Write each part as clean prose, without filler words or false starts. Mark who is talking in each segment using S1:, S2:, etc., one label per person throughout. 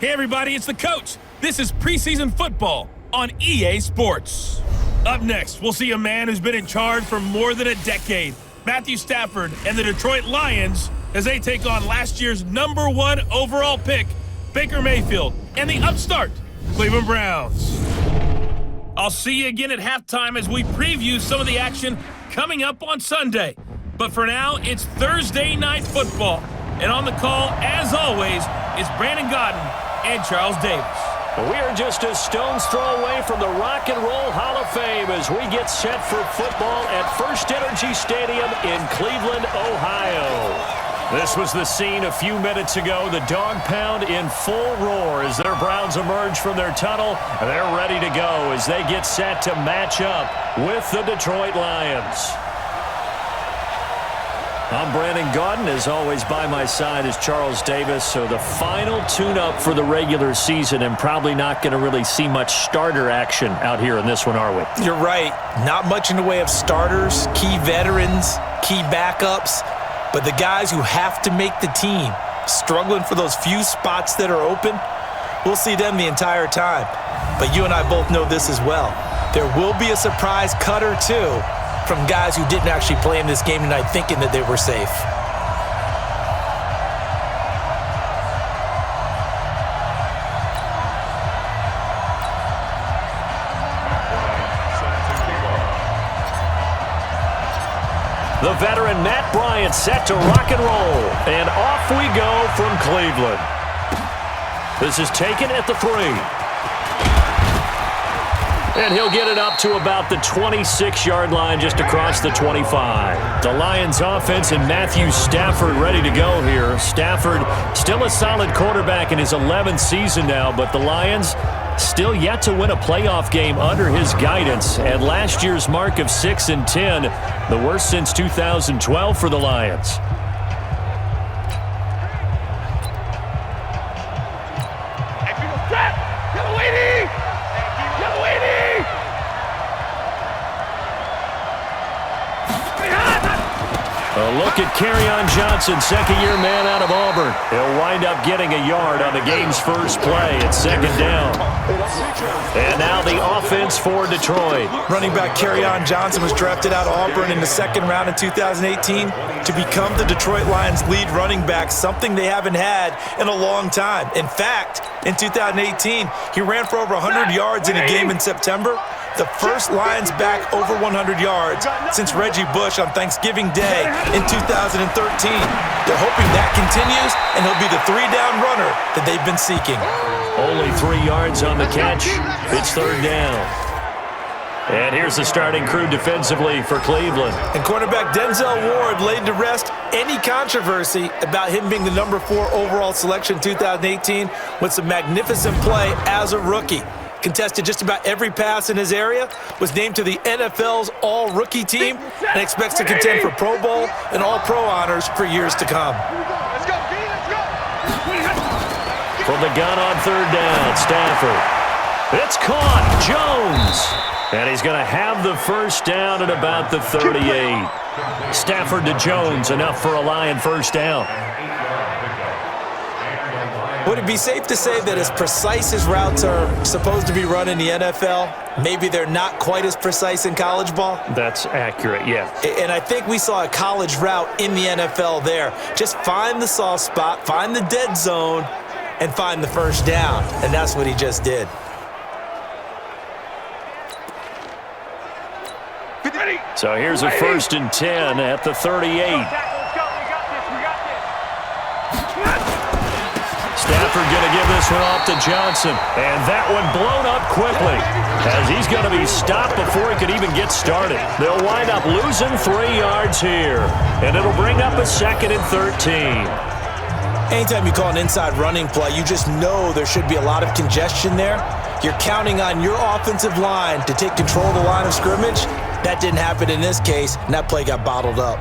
S1: Hey everybody, it's the coach. This is preseason football on EA Sports. Up next, we'll see a man who's been in charge for more than a decade, Matthew Stafford and the Detroit Lions, as they take on last year's #1 overall pick, Baker Mayfield, and the upstart Cleveland Browns. I'll see you again at halftime as we preview some of the action coming up on Sunday. But for now, it's Thursday Night Football. And on the call, as always, is Brandon Godden and Charles Davis.
S2: We are just a stone's throw away from the Rock and Roll Hall of Fame as we get set for football at First Energy Stadium in Cleveland, Ohio. This was the scene a few minutes ago. The dog pound in full roar as their Browns emerge from their tunnel. And they're ready to go as they get set to match up with the Detroit Lions. I'm Brandon Godden. As always, by my side is Charles Davis. So the final tune-up for the regular season, and probably not going to really see much starter action out here in this one, are we?
S3: You're right. Not much in the way of starters, key veterans, key backups, but the guys who have to make the team, struggling for those few spots that are open, we'll see them the entire time. But you and I both know this as well. There will be a surprise cut or two from guys who didn't actually play in this game tonight thinking that they were safe.
S2: The veteran Matt Bryant set to rock and roll. And off we go from Cleveland. This is taken at the 3. And he'll get it up to about the 26-yard line just across the 25. The Lions offense and Matthew Stafford ready to go here. Stafford still a solid quarterback in his 11th season now, but the Lions still yet to win a playoff game under his guidance. At last year's mark of 6-10, the worst since 2012 for the Lions. A look at Kerryon Johnson, second-year man out of Auburn. He'll wind up getting a yard on the game's first play at 2nd down. And now the offense for Detroit.
S3: Running back Kerryon Johnson was drafted out of Auburn in the 2nd round in 2018 to become the Detroit Lions' lead running back, something they haven't had in a long time. In fact, in 2018, he ran for over 100 yards in a game in September. The first Lions back over 100 yards since Reggie Bush on Thanksgiving Day in 2013. They're hoping that continues, and he'll be the 3-down runner that they've been seeking.
S2: Only 3 yards on the catch. It's 3rd down. And here's the starting crew defensively for Cleveland.
S3: And cornerback Denzel Ward laid to rest any controversy about him being the #4 overall selection in 2018 with some magnificent play as a rookie. Contested just about every pass in his area, was named to the NFL's all-rookie team, and expects to contend for Pro Bowl and All-Pro honors for years to come.
S4: Let's go, D, let's go.
S2: From the gun on 3rd down, Stafford. It's caught, Jones. And he's going to have the first down at about the 38. Stafford to Jones, enough for a Lion first down.
S3: Would it be safe to say that as precise as routes are supposed to be run in the NFL, maybe they're not quite as precise in college ball?
S2: That's accurate, yeah.
S3: And I think we saw a college route in the NFL there. Just find the soft spot, find the dead zone, and find the first down. And that's what he just did.
S2: So here's a 1st and 10 at the 38. Stafford going to give this one off to Johnson. And that one blown up quickly as he's going to be stopped before he could even get started. They'll wind up losing 3 yards here. And it'll bring up a 2nd and 13.
S3: Anytime you call an inside running play, you just know there should be a lot of congestion there. You're counting on your offensive line to take control of the line of scrimmage. That didn't happen in this case, and that play got bottled up.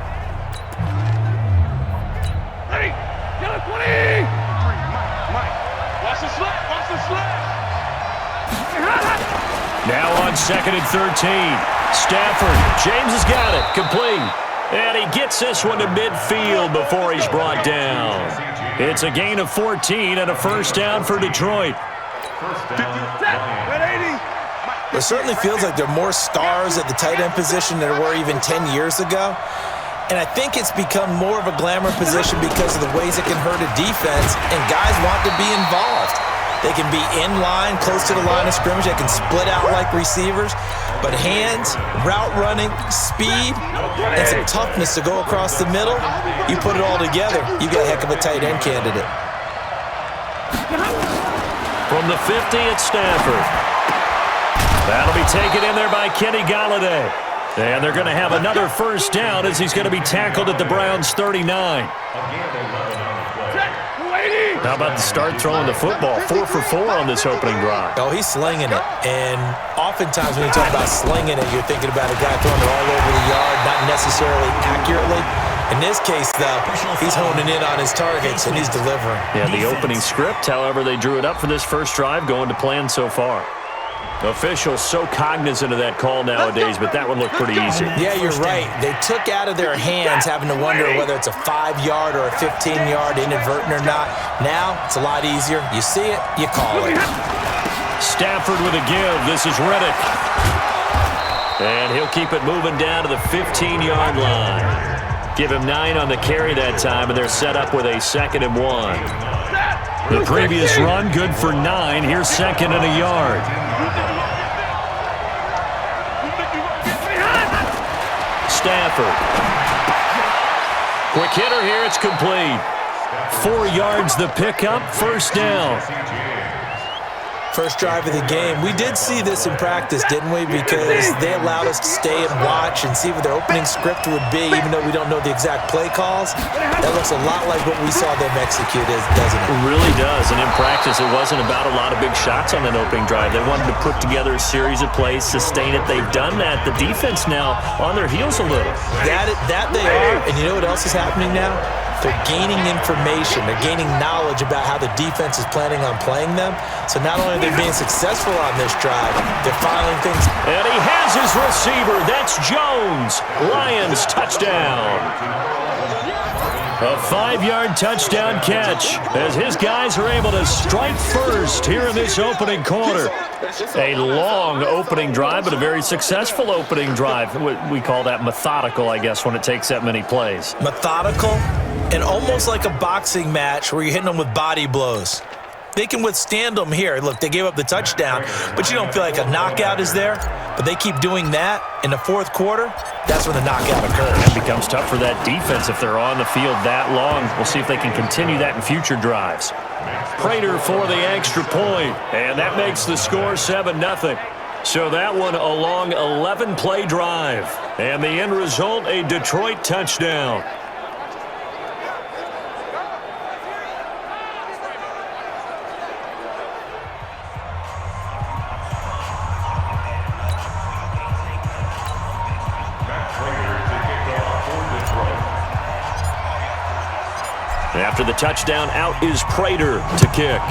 S4: Ready, get it, 20! Mike, watch the slap, watch the slap!
S2: Now on 2nd and 13. Stafford, James has got it, complete. And he gets this one to midfield before he's brought down. It's a gain of 14 and a first down for Detroit.
S3: It certainly feels like there are more stars at the tight end position than there were even 10 years ago. And I think it's become more of a glamour position because of the ways it can hurt a defense, and guys want to be involved. They can be in line, close to the line of scrimmage. They can split out like receivers. But hands, route running, speed, and some toughness to go across the middle, you put it all together, you got a heck of a tight end candidate.
S2: From the 50, it's Stafford. That'll be taken in there by Kenny Golladay. And they're going to have another first down as he's going to be tackled at the Browns' 39. How about the start throwing the football? 4 for 4 on this opening drive.
S3: Oh, he's slinging it. And oftentimes when you talk about slinging it, you're thinking about a guy throwing it all over the yard, not necessarily accurately. In this case, though, he's honing in on his targets, and he's delivering.
S2: Yeah, the opening script, however, they drew it up for this first drive, going to plan so far. Officials so cognizant of that call nowadays, but that one looked pretty easy.
S3: Yeah, you're right. They took out of their hands having to wonder whether it's a 5-yard or a 15-yard, inadvertent or not. Now, it's a lot easier. You see it, you call it.
S2: Stafford with a give. This is Reddick. And he'll keep it moving down to the 15-yard line. Give him 9 on the carry that time, and they're set up with a 2nd and 1. The previous run, good for 9. Here's 2nd and a yard. Stafford. Quick hitter here. It's complete. 4 yards the pickup. First down.
S3: First drive of the game. We did see this in practice, didn't we? Because they allowed us to stay and watch and see what their opening script would be, even though we don't know the exact play calls. That looks a lot like what we saw them execute, doesn't it?
S2: It really does. And in practice, it wasn't about a lot of big shots on that opening drive. They wanted to put together a series of plays, sustain it. They've done that. The defense now on their heels a little.
S3: That they are. And you know what else is happening now? They're gaining information. They're gaining knowledge about how the defense is planning on playing them. So not only are they being successful on this drive, they're filing things.
S2: And he has his receiver. That's Jones. Lions touchdown. A 5-yard touchdown catch as his guys are able to strike first here in this opening quarter. A long opening drive, but a very successful opening drive. We call that methodical, I guess, when it takes that many plays.
S3: Methodical and almost like a boxing match where you're hitting them with body blows. They can withstand them here. Look, they gave up the touchdown, but you don't feel like a knockout is there. But they keep doing that in the fourth quarter. That's when the knockout occurs.
S2: It becomes tough for that defense if they're on the field that long. We'll see if they can continue that in future drives. Prater for the extra point, and that makes the score 7-0. So that one a long 11-play drive, and the end result, a Detroit touchdown. After the touchdown, out is Prater to kick.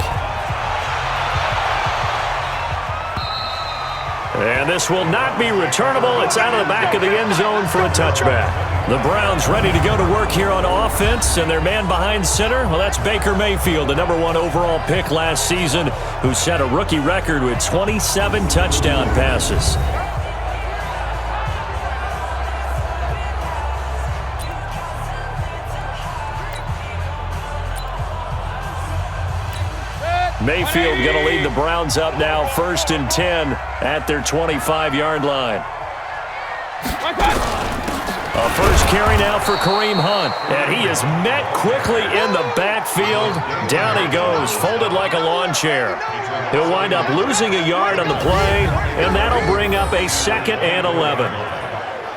S2: And this will not be returnable. It's out of the back of the end zone for a touchback. The Browns ready to go to work here on offense, and their man behind center, well, that's Baker Mayfield, the #1 overall pick last season, who set a rookie record with 27 touchdown passes. Mayfield going to lead the Browns up now, 1st and 10 at their 25-yard line. A first carry now for Kareem Hunt, and he is met quickly in the backfield. Down he goes, folded like a lawn chair. He'll wind up losing a yard on the play, and that'll bring up a 2nd and 11.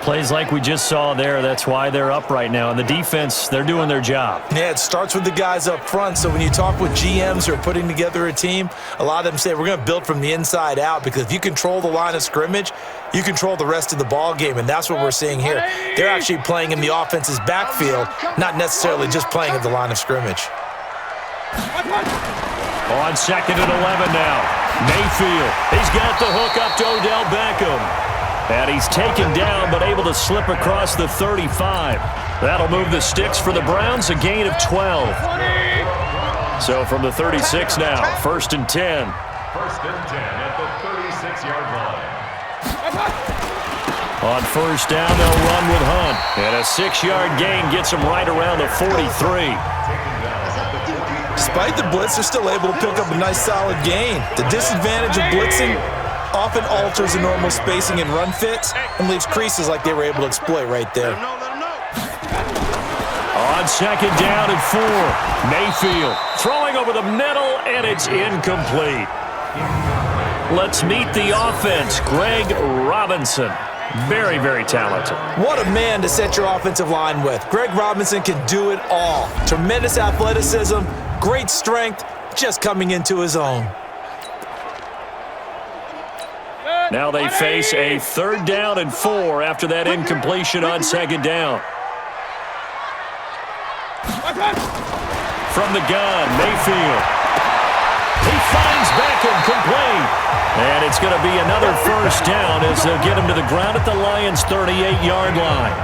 S2: Plays like we just saw there, that's why they're up right now. And the defense, they're doing their job.
S3: Yeah, it starts with the guys up front. So when you talk with GMs who are putting together a team, a lot of them say we're going to build from the inside out, because if you control the line of scrimmage, you control the rest of the ball game, and that's what we're seeing here. They're actually playing in the offense's backfield, not necessarily just playing at the line of scrimmage.
S2: On 2nd and 11 now. Mayfield, he's got the hook up to Odell Beckham. And he's taken down but able to slip across the 35. That'll move the sticks for the Browns, a gain of 12. So from the 36 now, 1st and 10.
S5: 1st and 10 at the 36-yard line.
S2: On 1st down, they'll run with Hunt. And a 6-yard gain gets him right around the 43.
S3: Despite the blitz, they're still able to pick up a nice solid gain. The disadvantage of blitzing often alters the normal spacing and run fits and leaves creases like they were able to exploit right there.
S2: On 2nd down and 4, Mayfield throwing over the middle, and it's incomplete. Let's meet the offense. Greg Robinson. Very, very talented.
S3: What a man to set your offensive line with. Greg Robinson can do it all. Tremendous athleticism, great strength, just coming into his own.
S2: Now they face a 3rd down and 4 after that incompletion on 2nd down. From the gun, Mayfield. He finds Beckham complete. And it's going to be another 1st down as they'll get him to the ground at the Lions' 38-yard line.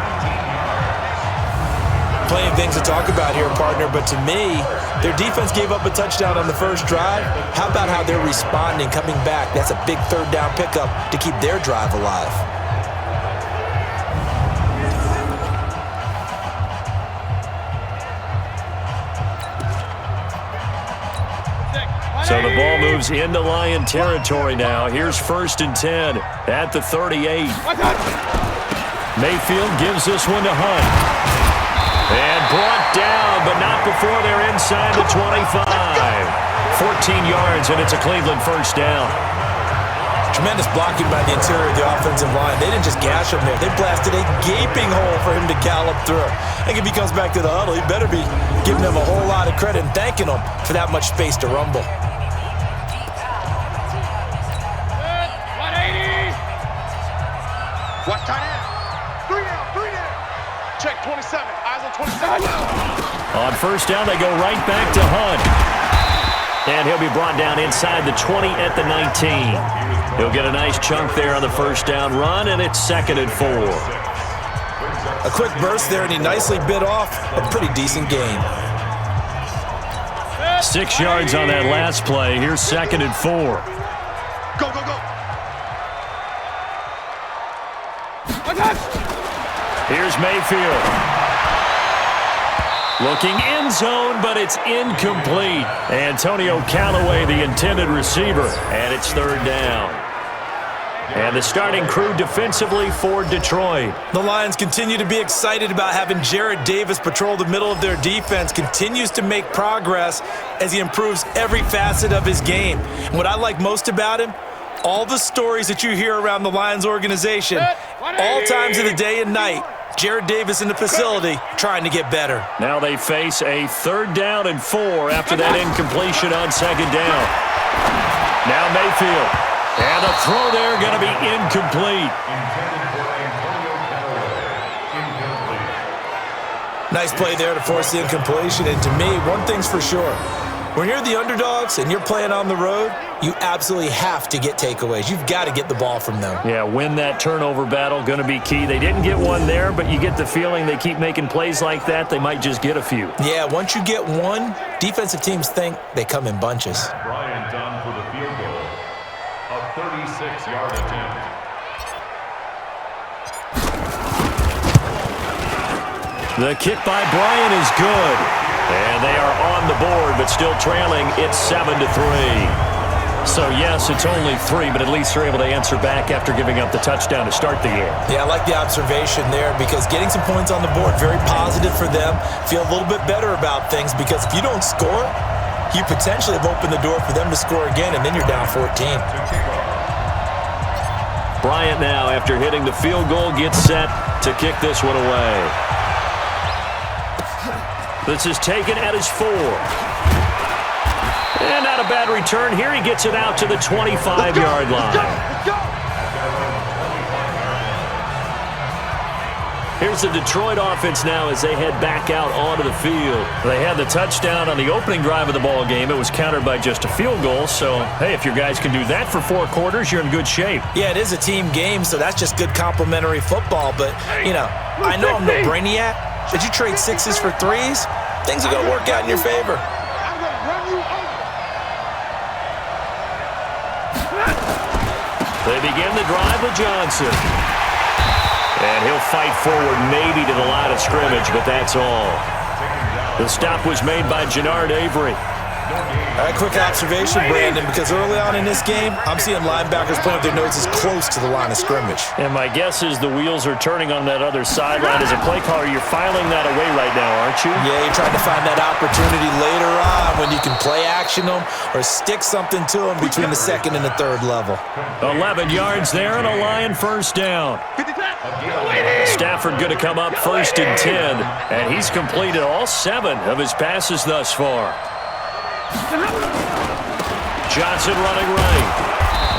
S3: Plenty of things to talk about here, partner, but to me, their defense gave up a touchdown on the first drive. How about how they're responding, coming back? That's a big 3rd down pickup to keep their drive alive.
S2: So the ball moves into Lion territory now. Here's 1st and 10 at the 38. Mayfield gives this one to Hunt. And brought down, but not before they're inside the 25. 14 yards, and it's a Cleveland 1st down.
S3: Tremendous blocking by the interior of the offensive line. They didn't just gash him there. They blasted a gaping hole for him to gallop through. I think if he comes back to the huddle, he better be giving them a whole lot of credit and thanking them for that much space to rumble.
S4: What tight end? 3 down. Check 27. Eyes on 27.
S2: On 1st down, they go right back to Hunt. And he'll be brought down inside the 20 at the 19. He'll get a nice chunk there on the 1st down run, and it's 2nd and 4.
S3: A quick burst there, and he nicely bit off a pretty decent gain.
S2: 6 yards on that last play. Here's 2nd and 4.
S4: Go.
S2: Here's Mayfield. Looking end zone, but it's incomplete. Antonio Callaway, the intended receiver, and it's 3rd down. And the starting crew defensively for Detroit.
S3: The Lions continue to be excited about having Jarrad Davis patrol the middle of their defense, continues to make progress as he improves every facet of his game. And what I like most about him, all the stories that you hear around the Lions organization, all times of the day and night, Jarrad Davis in the facility trying to get better.
S2: Now they face a 3rd down and 4 after that incompletion on 2nd down. Now Mayfield. And the throw there going to be incomplete.
S3: Nice play there to force the incompletion. And to me, one thing's for sure. When you're the underdogs and you're playing on the road, you absolutely have to get takeaways. You've got to get the ball from them.
S2: Yeah, win that turnover battle, going to be key. They didn't get one there, but you get the feeling they keep making plays like that, they might just get a few.
S3: Yeah, once you get one, defensive teams think they come in bunches.
S5: Brian Dunn for the field goal. A 36-yard attempt.
S2: The kick by Bryant is good. And they are on the board, but still trailing. It's 7-3. So, yes, it's only 3, but at least they're able to answer back after giving up the touchdown to start the game.
S3: Yeah, I like the observation there because getting some points on the board, very positive for them. Feel a little bit better about things because if you don't score, you potentially have opened the door for them to score again, and then you're down 14.
S2: Bryant now, after hitting the field goal, gets set to kick this one away. This is taken at his 4. And not a bad return here. He gets it out to the 25-yard line. Here's the Detroit offense now as they head back out onto the field. They had the touchdown on the opening drive of the ball game. It was countered by just a field goal. So, hey, if your guys can do that for 4 quarters, you're in good shape.
S3: Yeah, it is a team game, so that's just good complimentary football. But, you know, I know I'm no brainiac, but you trade 6s for 3s, things are going to work out in your favor.
S2: They begin the drive with Johnson. And he'll fight forward maybe to the line of scrimmage, but that's all. The stop was made by Jannard Avery.
S3: All right, quick observation, Brandon, because early on in this game, I'm seeing linebackers playing with their noses close to the line of scrimmage.
S2: And my guess is the wheels are turning on that other sideline. As a play caller, you're filing that away right now, aren't you?
S3: Yeah, you're trying to find that opportunity later on when you can play action them or stick something to them between the 2nd and the 3rd level.
S2: 11 yards there and a Lion first down. Stafford going to come up 1st and 10, and he's completed all 7 of his passes thus far. Johnson running right.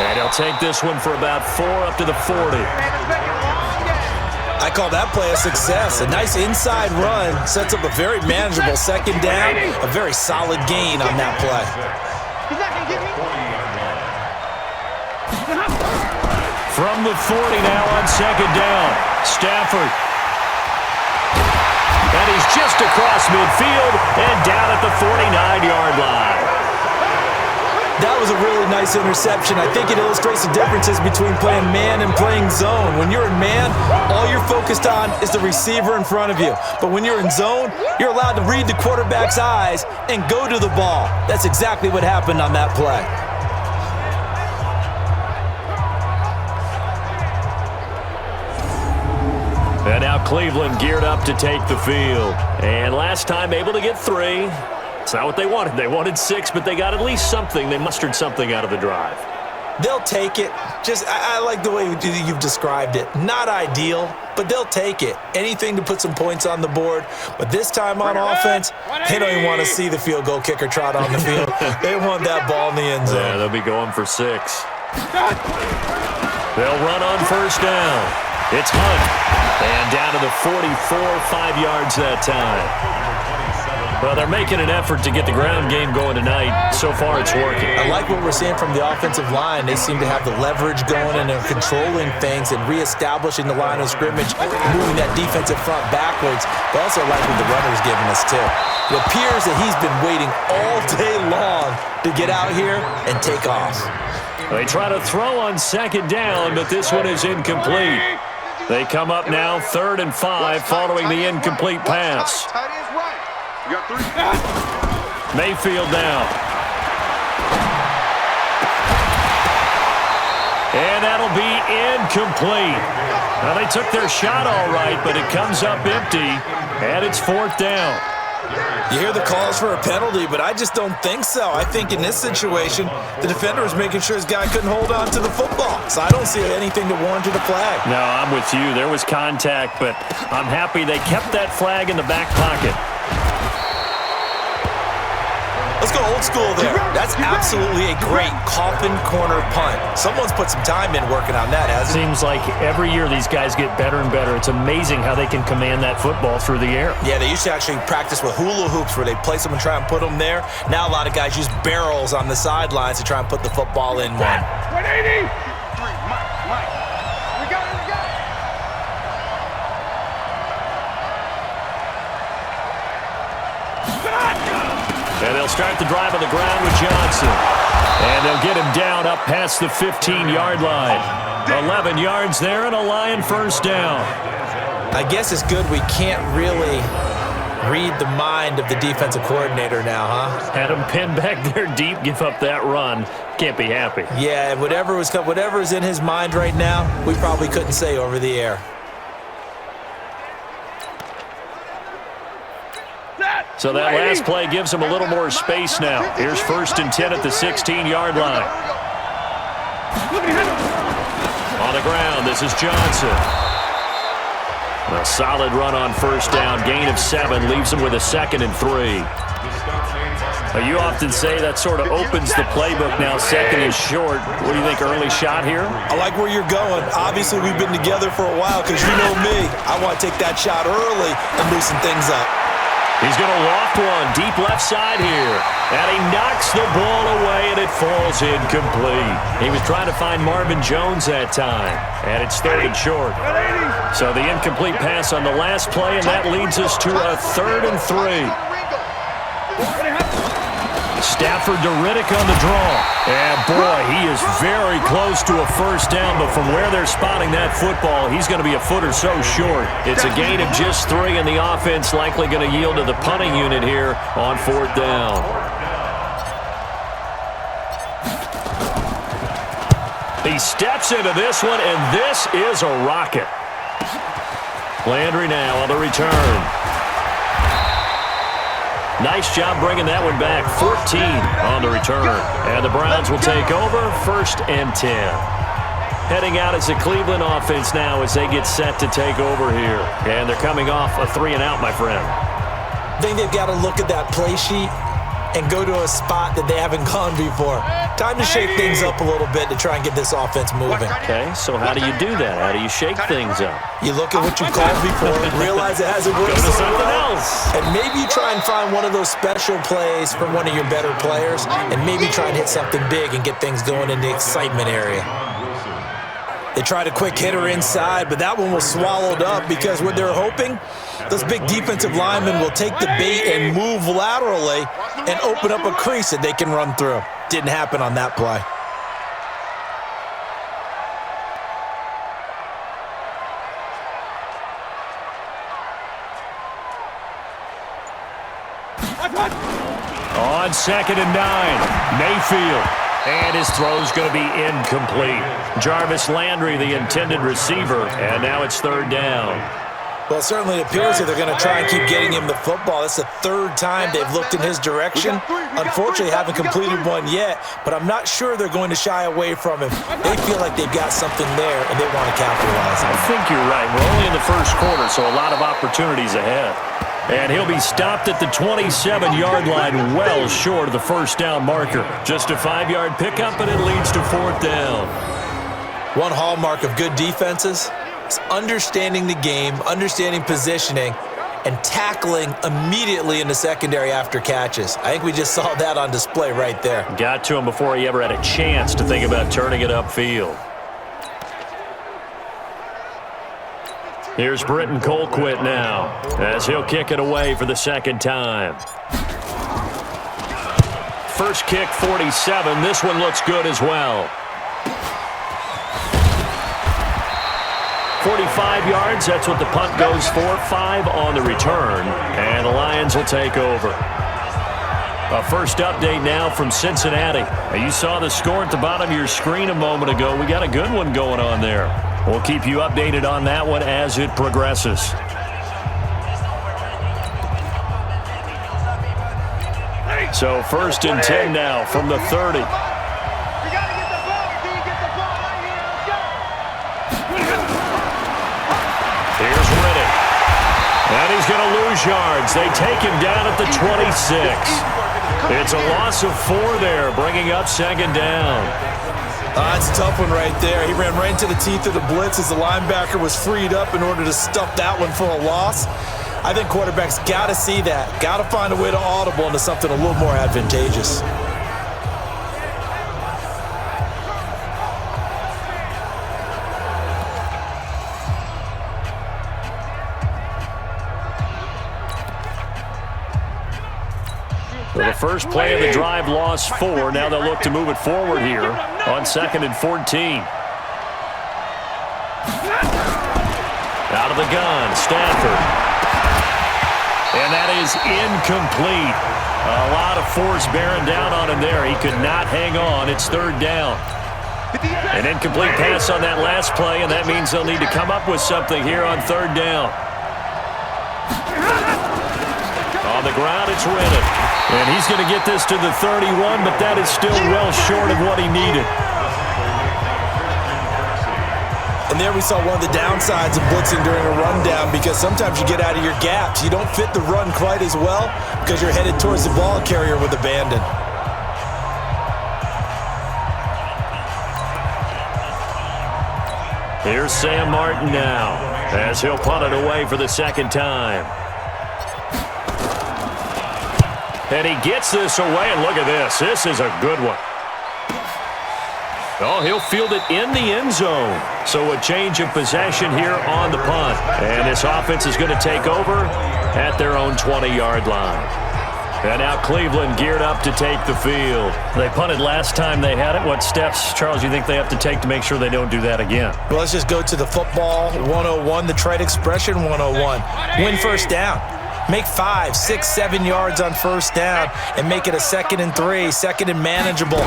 S2: And he'll take this one for about 4 up to the 40.
S3: I call that play a success. A nice inside run sets up a very manageable 2nd down, a very solid gain on that play.
S2: From the 40 now on 2nd down. Stafford. And he's just across midfield and down at the 49-yard line.
S3: That was a really nice interception. I think it illustrates the differences between playing man and playing zone. When you're in man, all you're focused on is the receiver in front of you. But when you're in zone, you're allowed to read the quarterback's eyes and go to the ball. That's exactly what happened on that play.
S2: And now Cleveland geared up to take the field. And last time able to get 3. It's not what they wanted. They wanted 6, but they got at least something. They mustered something out of the drive.
S3: They'll take it. I like the way you've described it. Not ideal, but they'll take it. Anything to put some points on the board. But this time on offense, they don't even want to see the field goal kicker trot on the field. They want that ball in the end zone.
S2: Yeah, they'll be going for 6. They'll run on 1st down. It's Hunt. And down to the 44, 5 yards that time. Well, they're making an effort to get the ground game going tonight. So far, it's working.
S3: I like what we're seeing from the offensive line. They seem to have the leverage going and they're controlling things and reestablishing the line of scrimmage, moving that defensive front backwards. But also like what the runner's giving us, too. It appears that he's been waiting all day long to get out here and take off.
S2: They try to throw on 2nd down, but this one is incomplete. They come up now 3rd and 5 following the incomplete pass.
S4: You got 3.
S2: Mayfield now. And that'll be incomplete. Now, they took their shot all right, but it comes up empty, and it's 4th down.
S3: You hear the calls for a penalty, but I just don't think so. I think in this situation, the defender was making sure his guy couldn't hold on to the football. So I don't see anything that warranted a flag.
S2: No, I'm with you. There was contact, but I'm happy they kept that flag in the back pocket.
S3: Let's go old school there. That's absolutely a great coffin corner punt. Someone's put some time in working on that, hasn't it?
S2: Seems like every year these guys get better and better. It's amazing how they can command that football through the air.
S3: Yeah, they used to actually practice with hula hoops where they place them and try and put them there. Now a lot of guys use barrels on the sidelines to try and put the football in one.
S4: 180. 3, Mike. We got it.
S2: And they'll start the drive on the ground with Johnson. And they'll get him down up past the 15-yard line. 11 yards there and a Lion first down.
S3: I guess it's good we can't really read the mind of the defensive coordinator now, huh?
S2: Had him pinned back there deep, give up that run. Can't be happy.
S3: Yeah, whatever is in his mind right now, we probably couldn't say over the air.
S2: So that last play gives him a little more space now. Here's 1st and 10 at the 16-yard line. On the ground, this is Johnson. A solid run on 1st down. Gain of 7 leaves him with a 2nd and 3. Well, you often say that sort of opens the playbook now. Second is short. What do you think, early shot here?
S3: I like where you're going. Obviously, we've been together for a while because you know me. I want to take that shot early and loosen things up.
S2: He's going to loft one deep left side here. And he knocks the ball away, and it falls incomplete. He was trying to find Marvin Jones that time. And it's third and short. So the incomplete pass on the last play, and that leads us to a 3rd and 3. Stafford to Riddick on the draw. And boy, he is very close to a first down, but from where they're spotting that football, he's going to be a foot or so short. It's a gain of just 3, and the offense likely going to yield to the punting unit here on 4th down. He steps into this one, and this is a rocket. Landry now on the return. Nice job bringing that one back. 14 on the return. And the Browns will take over, 1st and 10. Heading out as the Cleveland offense now as they get set to take over here. And they're coming off a 3-and-out, my friend.
S3: I think they've got to look at that play sheet and go to a spot that they haven't gone before. Time to shake things up a little bit to try and get this offense moving.
S2: Okay, so how do you do that? How do you shake things up?
S3: You look at what you called before and realize it hasn't worked
S2: Go to
S3: so
S2: something
S3: well.
S2: else.
S3: And maybe you try and find one of those special plays from one of your better players and maybe try and hit something big and get things going in the excitement area. They tried a quick hitter inside, but that one was swallowed up because what they're hoping, those big defensive linemen will take the bait and move laterally and open up a crease that they can run through. Didn't happen on that play.
S2: On 2nd and 9, Mayfield. And his throw's going to be incomplete. Jarvis Landry, the intended receiver, and now it's 3rd down.
S3: Well, it certainly appears that they're going to try and keep getting him the football. That's the 3rd time they've looked in his direction. Unfortunately, haven't completed one yet, but I'm not sure they're going to shy away from him. They feel like they've got something there, and they want to capitalize on it.
S2: I think you're right. We're only in the first quarter, so a lot of opportunities ahead. And he'll be stopped at the 27-yard line, well short of the first down marker. Just a 5-yard pickup, and it leads to 4th down.
S3: One hallmark of good defenses is understanding the game, understanding positioning, and tackling immediately in the secondary after catches. I think we just saw that on display right there.
S2: Got to him before he ever had a chance to think about turning it upfield. Here's Britton Colquitt now as he'll kick it away for the 2nd time. First kick, 47. This one looks good as well. 45 yards, that's what the punt goes for. 5 on the return, and the Lions will take over. A first update now from Cincinnati. You saw the score at the bottom of your screen a moment ago. We got a good one going on there. We'll keep you updated on that one as it progresses. So 1st and 10 now from the 30. Here's Riddick. And he's going to lose yards. They take him down at the 26. It's a loss of 4 there, bringing up 2nd down.
S3: That's a tough one right there. He ran right into the teeth of the blitz as the linebacker was freed up in order to stuff that one for a loss. I think quarterbacks got to see that. Got to find a way to audible into something a little more advantageous.
S2: Well, the first play of the drive lost 4. Now they'll look to move it forward here on 2nd and 14. Out of the gun, Stafford. And that is incomplete. A lot of force bearing down on him there. He could not hang on. It's 3rd down. An incomplete pass on that last play, and that means they'll need to come up with something here on 3rd down. On the ground, it's Riddick. And he's going to get this to the 31, but that is still well short of what he needed.
S3: And there we saw one of the downsides of blitzing during a rundown, because sometimes you get out of your gaps. You don't fit the run quite as well because you're headed towards the ball carrier with abandon.
S2: Here's Sam Martin now as he'll punt it away for the second time. And he gets this away, and look at this. This is a good one. Oh, he'll field it in the end zone. So a change of possession here on the punt. And this offense is going to take over at their own 20-yard line. And now Cleveland geared up to take the field. They punted last time they had it. What steps, Charles, you think they have to take to make sure they don't do that again?
S3: Well, let's just go to the football 101, the trite expression 101. Win first down. Make 5, 6, 7 yards on first down and make it a 2nd and 3, 2nd and manageable.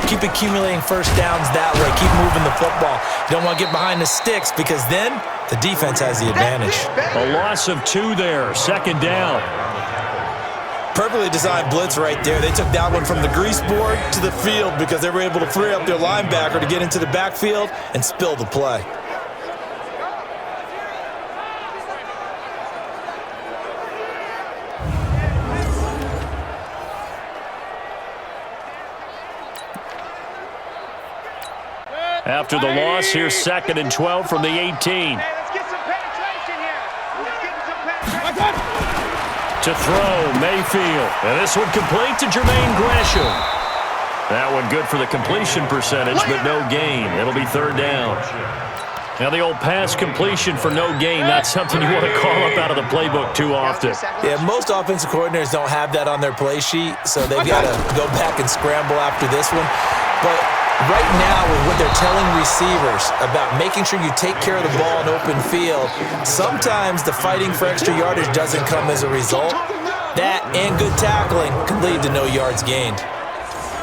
S3: Keep accumulating first downs that way. Keep moving the football. You don't want to get behind the sticks, because then the defense has the advantage.
S2: A loss of 2 there, 2nd down.
S3: Perfectly designed blitz right there. They took that one from the grease board to the field because they were able to free up their linebacker to get into the backfield and spill the play.
S2: After the loss, here's 2nd and 12 from the 18.
S4: Let's get some penetration here. Let's get some penetration.
S2: To throw, Mayfield. And this one complete to Jermaine Gresham. That one good for the completion percentage, but no gain. It'll be 3rd down. Now the old pass completion for no gain, not something you want to call up out of the playbook too often.
S3: Yeah, most offensive coordinators don't have that on their play sheet, so they've got to go back and scramble after this one. But right now, with what they're telling receivers about making sure you take care of the ball in open field, sometimes the fighting for extra yardage doesn't come as a result. That and good tackling can lead to no yards gained.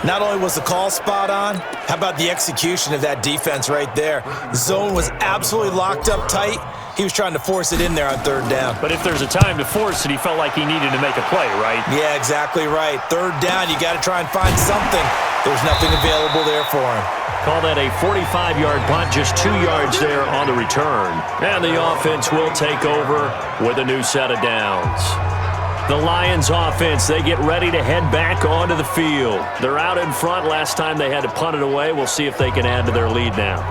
S3: Not only was the call spot on, how about the execution of that defense right there? Zone was absolutely locked up tight. He was trying to force it in there on 3rd down.
S2: But if there's a time to force it, he felt like he needed to make a play, right?
S3: Yeah, exactly right. 3rd down, you got to try and find something. There's nothing available there for him.
S2: Call that a 45-yard punt, just 2 yards there on the return. And the offense will take over with a new set of downs. The Lions offense, they get ready to head back onto the field. They're out in front. Last time they had to punt it away. We'll see if they can add to their lead now.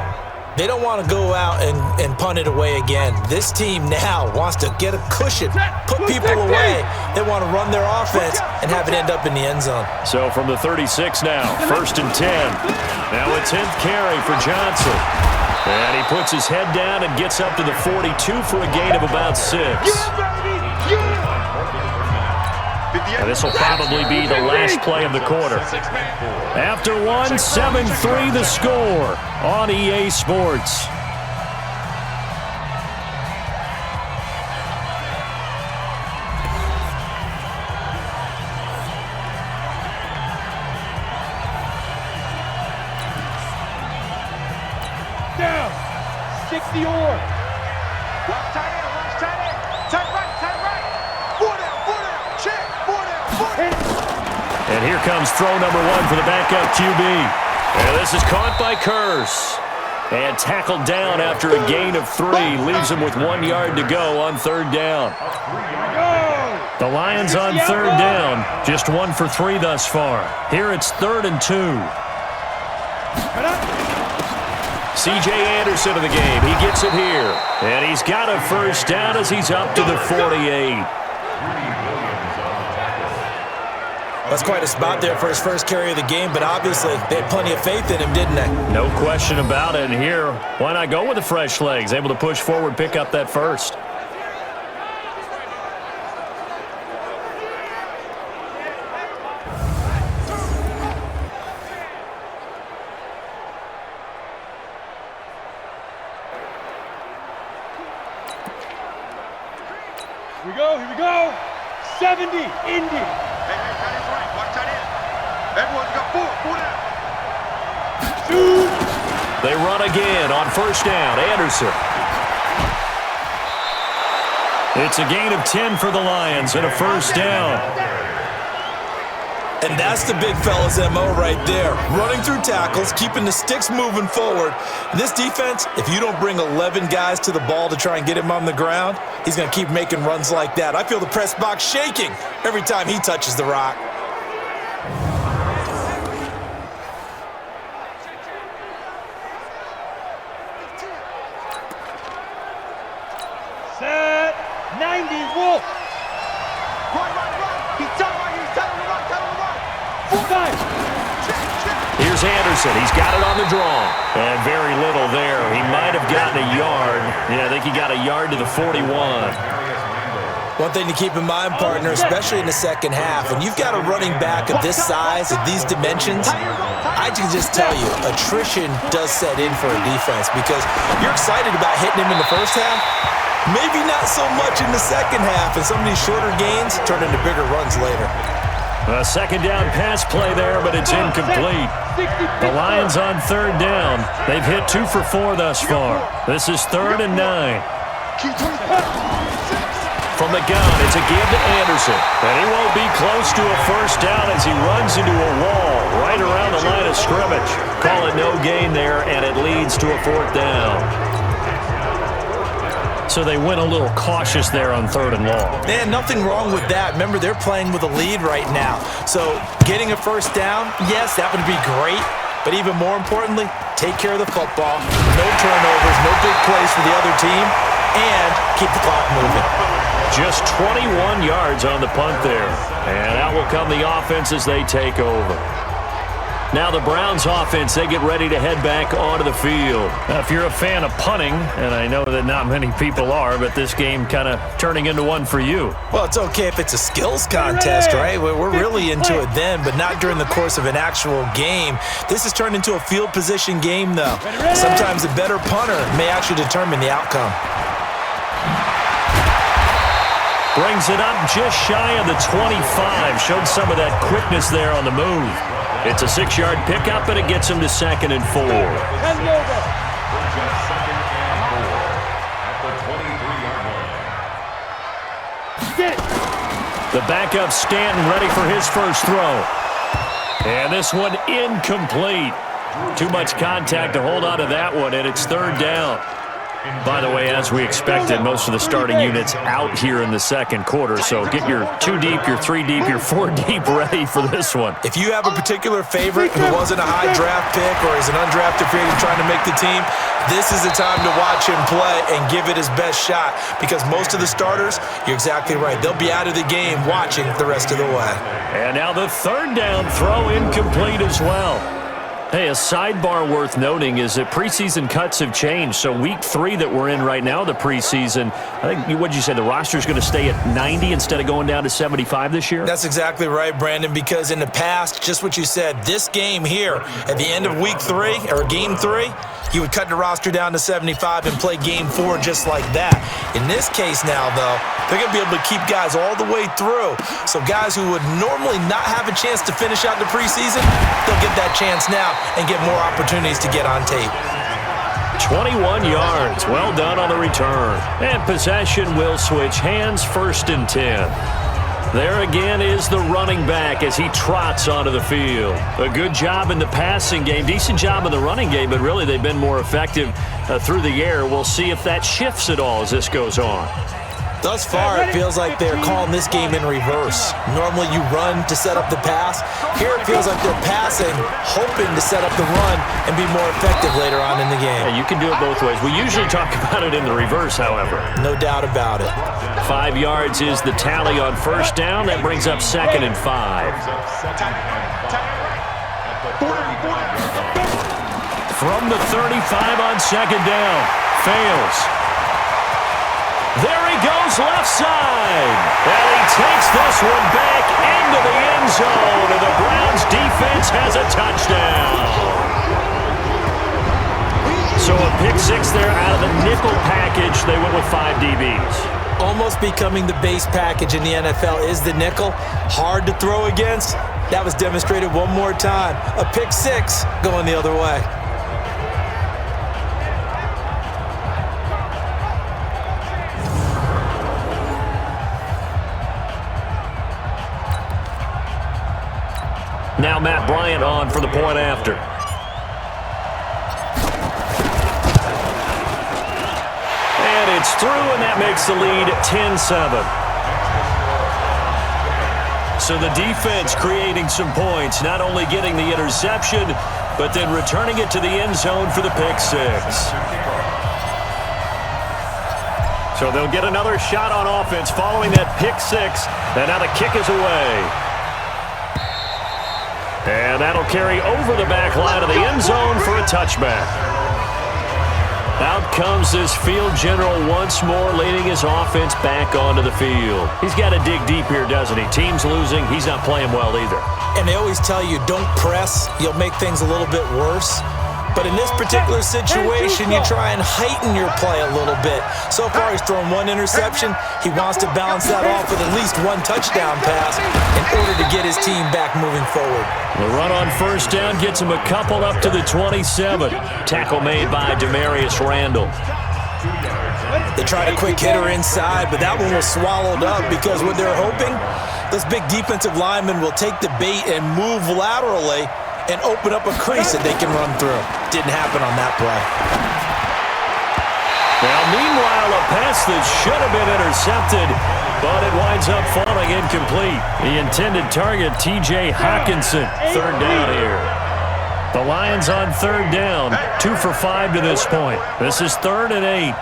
S3: They don't want to go out and punt it away again. This team now wants to get a cushion, put people away. They want to run their offense and have it end up in the end zone.
S2: So from the 36 now, 1st and 10. Now a 10th carry for Johnson. And he puts his head down and gets up to the 42 for a gain of about 6. And this will probably be the last play of the quarter. After one, 7-3 the score on EA Sports.
S4: Down. 60 or. Watch tight end, watch tight end. Tight right. 4 down, check. 4 down.
S2: And here comes throw number 1 for the backup QB. And this is caught by Curse. And tackled down after a gain of 3. Leaves him with 1 yard to go on 3rd down. The Lions on 3rd down. Just 1 for 3 thus far. Here it's 3rd and 2. C.J. Anderson in the game. He gets it here. And he's got a first down as he's up to the 48.
S3: That's quite a spot there for his first carry of the game, but obviously they had plenty of faith in him, didn't they?
S2: No question about it. And here, why not go with the fresh legs? Able to push forward, pick up that first.
S4: Here we go. 70, Indy. Hey, tight end's right. Watch tight end. Everyone got 4 down. Shoot.
S2: They run again on first down. Anderson. It's a gain of 10 for the Lions and a first down.
S3: And that's the big fella's MO right there. Running through tackles, keeping the sticks moving forward. This defense, if you don't bring 11 guys to the ball to try and get him on the ground, he's going to keep making runs like that. I feel the press box shaking every time he touches the rock.
S4: Set. 90, Wolf. Run. He's telling him to run. 45.
S2: Here's Anderson. He's got it on the draw. And very little there. He might have gotten a yard. Yeah, I think he got a yard to the 41.
S3: One thing to keep in mind, partner, especially in the second half, when you've got a running back of this size, of these dimensions, I can just tell you, attrition does set in for a defense because you're excited about hitting him in the first half, maybe not so much in the second half, and some of these shorter gains turn into bigger runs later.
S2: A second down pass play there, but it's incomplete. The Lions on third down. They've hit 2 for 4 thus far. This is 3rd and 9. From the gun, it's a give to Anderson. And he won't be close to a first down as he runs into a wall right around the line of scrimmage. Call it no gain there, and it leads to a 4th down. So they went a little cautious there on 3rd and long.
S3: Man, nothing wrong with that. Remember, they're playing with a lead right now. So getting a first down, yes, that would be great. But even more importantly, take care of the football. No turnovers, no big plays for the other team, and keep the clock moving.
S2: Just 21 yards on the punt there. And out will come the offense as they take over. Now the Browns offense, they get ready to head back onto the field. Now, if you're a fan of punting, and I know that not many people are, but this game kind of turning into one for you.
S3: Well, it's okay if it's a skills contest, right? We're really into it then, but not during the course of an actual game. This has turned into a field position game, though. Sometimes a better punter may actually determine the outcome.
S2: Brings it up just shy of the 25. Showed some of that quickness there on the move. It's a 6-yard pickup, and it gets him to 2nd and 4.
S5: Just 2nd and 4 at the 23-yard line.
S2: The backup Stanton ready for his first throw. And this one incomplete. Too much contact to hold on to that one, and it's 3rd down. By the way, as we expected, most of the starting units out here in the second quarter, so get your 2 deep, your 3 deep, your 4 deep ready for this one.
S3: If you have a particular favorite who wasn't a high draft pick or is an undrafted free agent trying to make the team, this is the time to watch him play and give it his best shot because most of the starters, you're exactly right, they'll be out of the game watching the rest of the way.
S2: And now the 3rd down throw incomplete as well. Hey, a sidebar worth noting is that preseason cuts have changed. So week 3 that we're in right now, the preseason, I think, what'd you say, the roster's going to stay at 90 instead of going down to 75 this year?
S3: That's exactly right, Brandon, because in the past, just what you said, this game here, at the end of week 3, or game 3, you would cut the roster down to 75 and play game 4 just like that. In this case now, though, they're going to be able to keep guys all the way through. So guys who would normally not have a chance to finish out the preseason, they'll get that chance now and get more opportunities to get on tape.
S2: 21 yards. Well done on the return. And possession will switch hands, 1st and 10. There again is the running back as he trots onto the field. A good job in the passing game, decent job in the running game, but really they've been more effective through the air. We'll see if that shifts at all as this goes on.
S3: Thus far, it feels like they're calling this game in reverse. Normally you run to set up the pass. Here it feels like they're passing, hoping to set up the run and be more effective later on in the game.
S2: Yeah, you can do it both ways. We usually talk about it in the reverse, however.
S3: No doubt about it.
S2: 5 yards is the tally on 1st down. That brings up 2nd and 5. From the 35 on 2nd down. Fails. There he goes left side. And he takes this one back into the end zone. And the Browns defense has a touchdown. So a pick 6 there out of the nickel package. They went with 5 DBs.
S3: Almost becoming the base package in the NFL is the nickel. Hard to throw against. That was demonstrated one more time. A pick 6 going the other way.
S2: Now Matt Bryant on for the point after. And it's through, and that makes the lead 10-7. So the defense creating some points, not only getting the interception, but then returning it to the end zone for the pick six. So they'll get another shot on offense following that pick six, and now the kick is away. And that'll carry over the back line of the end zone for a touchback. Out comes this field general once more, leading his offense back onto the field. He's got to dig deep here, doesn't he? Team's losing. He's not playing well either.
S3: And they always tell you, don't press. You'll make things a little bit worse. But in this particular situation, you try and heighten your play a little bit. So far, he's thrown one interception. He wants to balance that off with at least one touchdown pass in order to get his team back moving forward.
S2: The run on first down gets him a couple up to the 27. Tackle made by Demarius Randall.
S3: They tried a quick hitter inside, but that one was swallowed up because what they're hoping, this big defensive lineman will take the bait and move laterally and open up a crease that they can run through. Didn't happen on that play.
S2: Now, meanwhile, a pass that should have been intercepted, but it winds up falling incomplete. The intended target, T.J. Hawkinson, third down here. The Lions on third down, 2 for 5 to this point. This is 3rd and 8.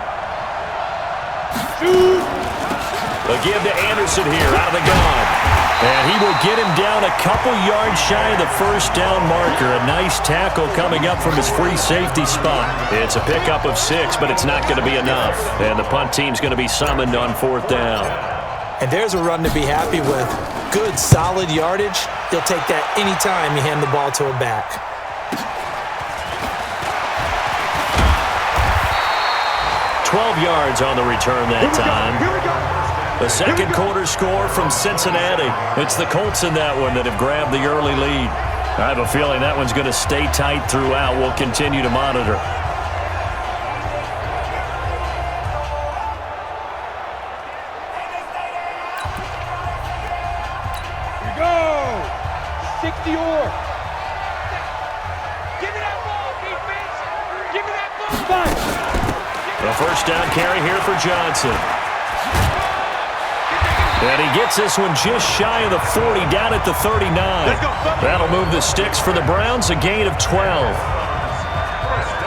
S2: They'll give to Anderson here out of the gun. And he will get him down a couple yards shy of the first down marker. A nice tackle coming up from his free safety spot. It's a pickup of 6, but it's not going to be enough. And the punt team's going to be summoned on 4th down.
S3: And there's a run to be happy with. Good, solid yardage. You'll take that anytime you hand the ball to a back.
S2: $12 yards on the return that time. The second quarter score from Cincinnati. It's the Colts in that one that have grabbed the early lead. I have a feeling that one's going to stay tight throughout. We'll continue to monitor.
S4: Here we go. 60 or. Give me that ball, defense. Give me that ball.
S2: The first down carry here for Johnson. And he gets this one just shy of the 40, down at the 39. That'll move the sticks for the Browns, a gain of 12.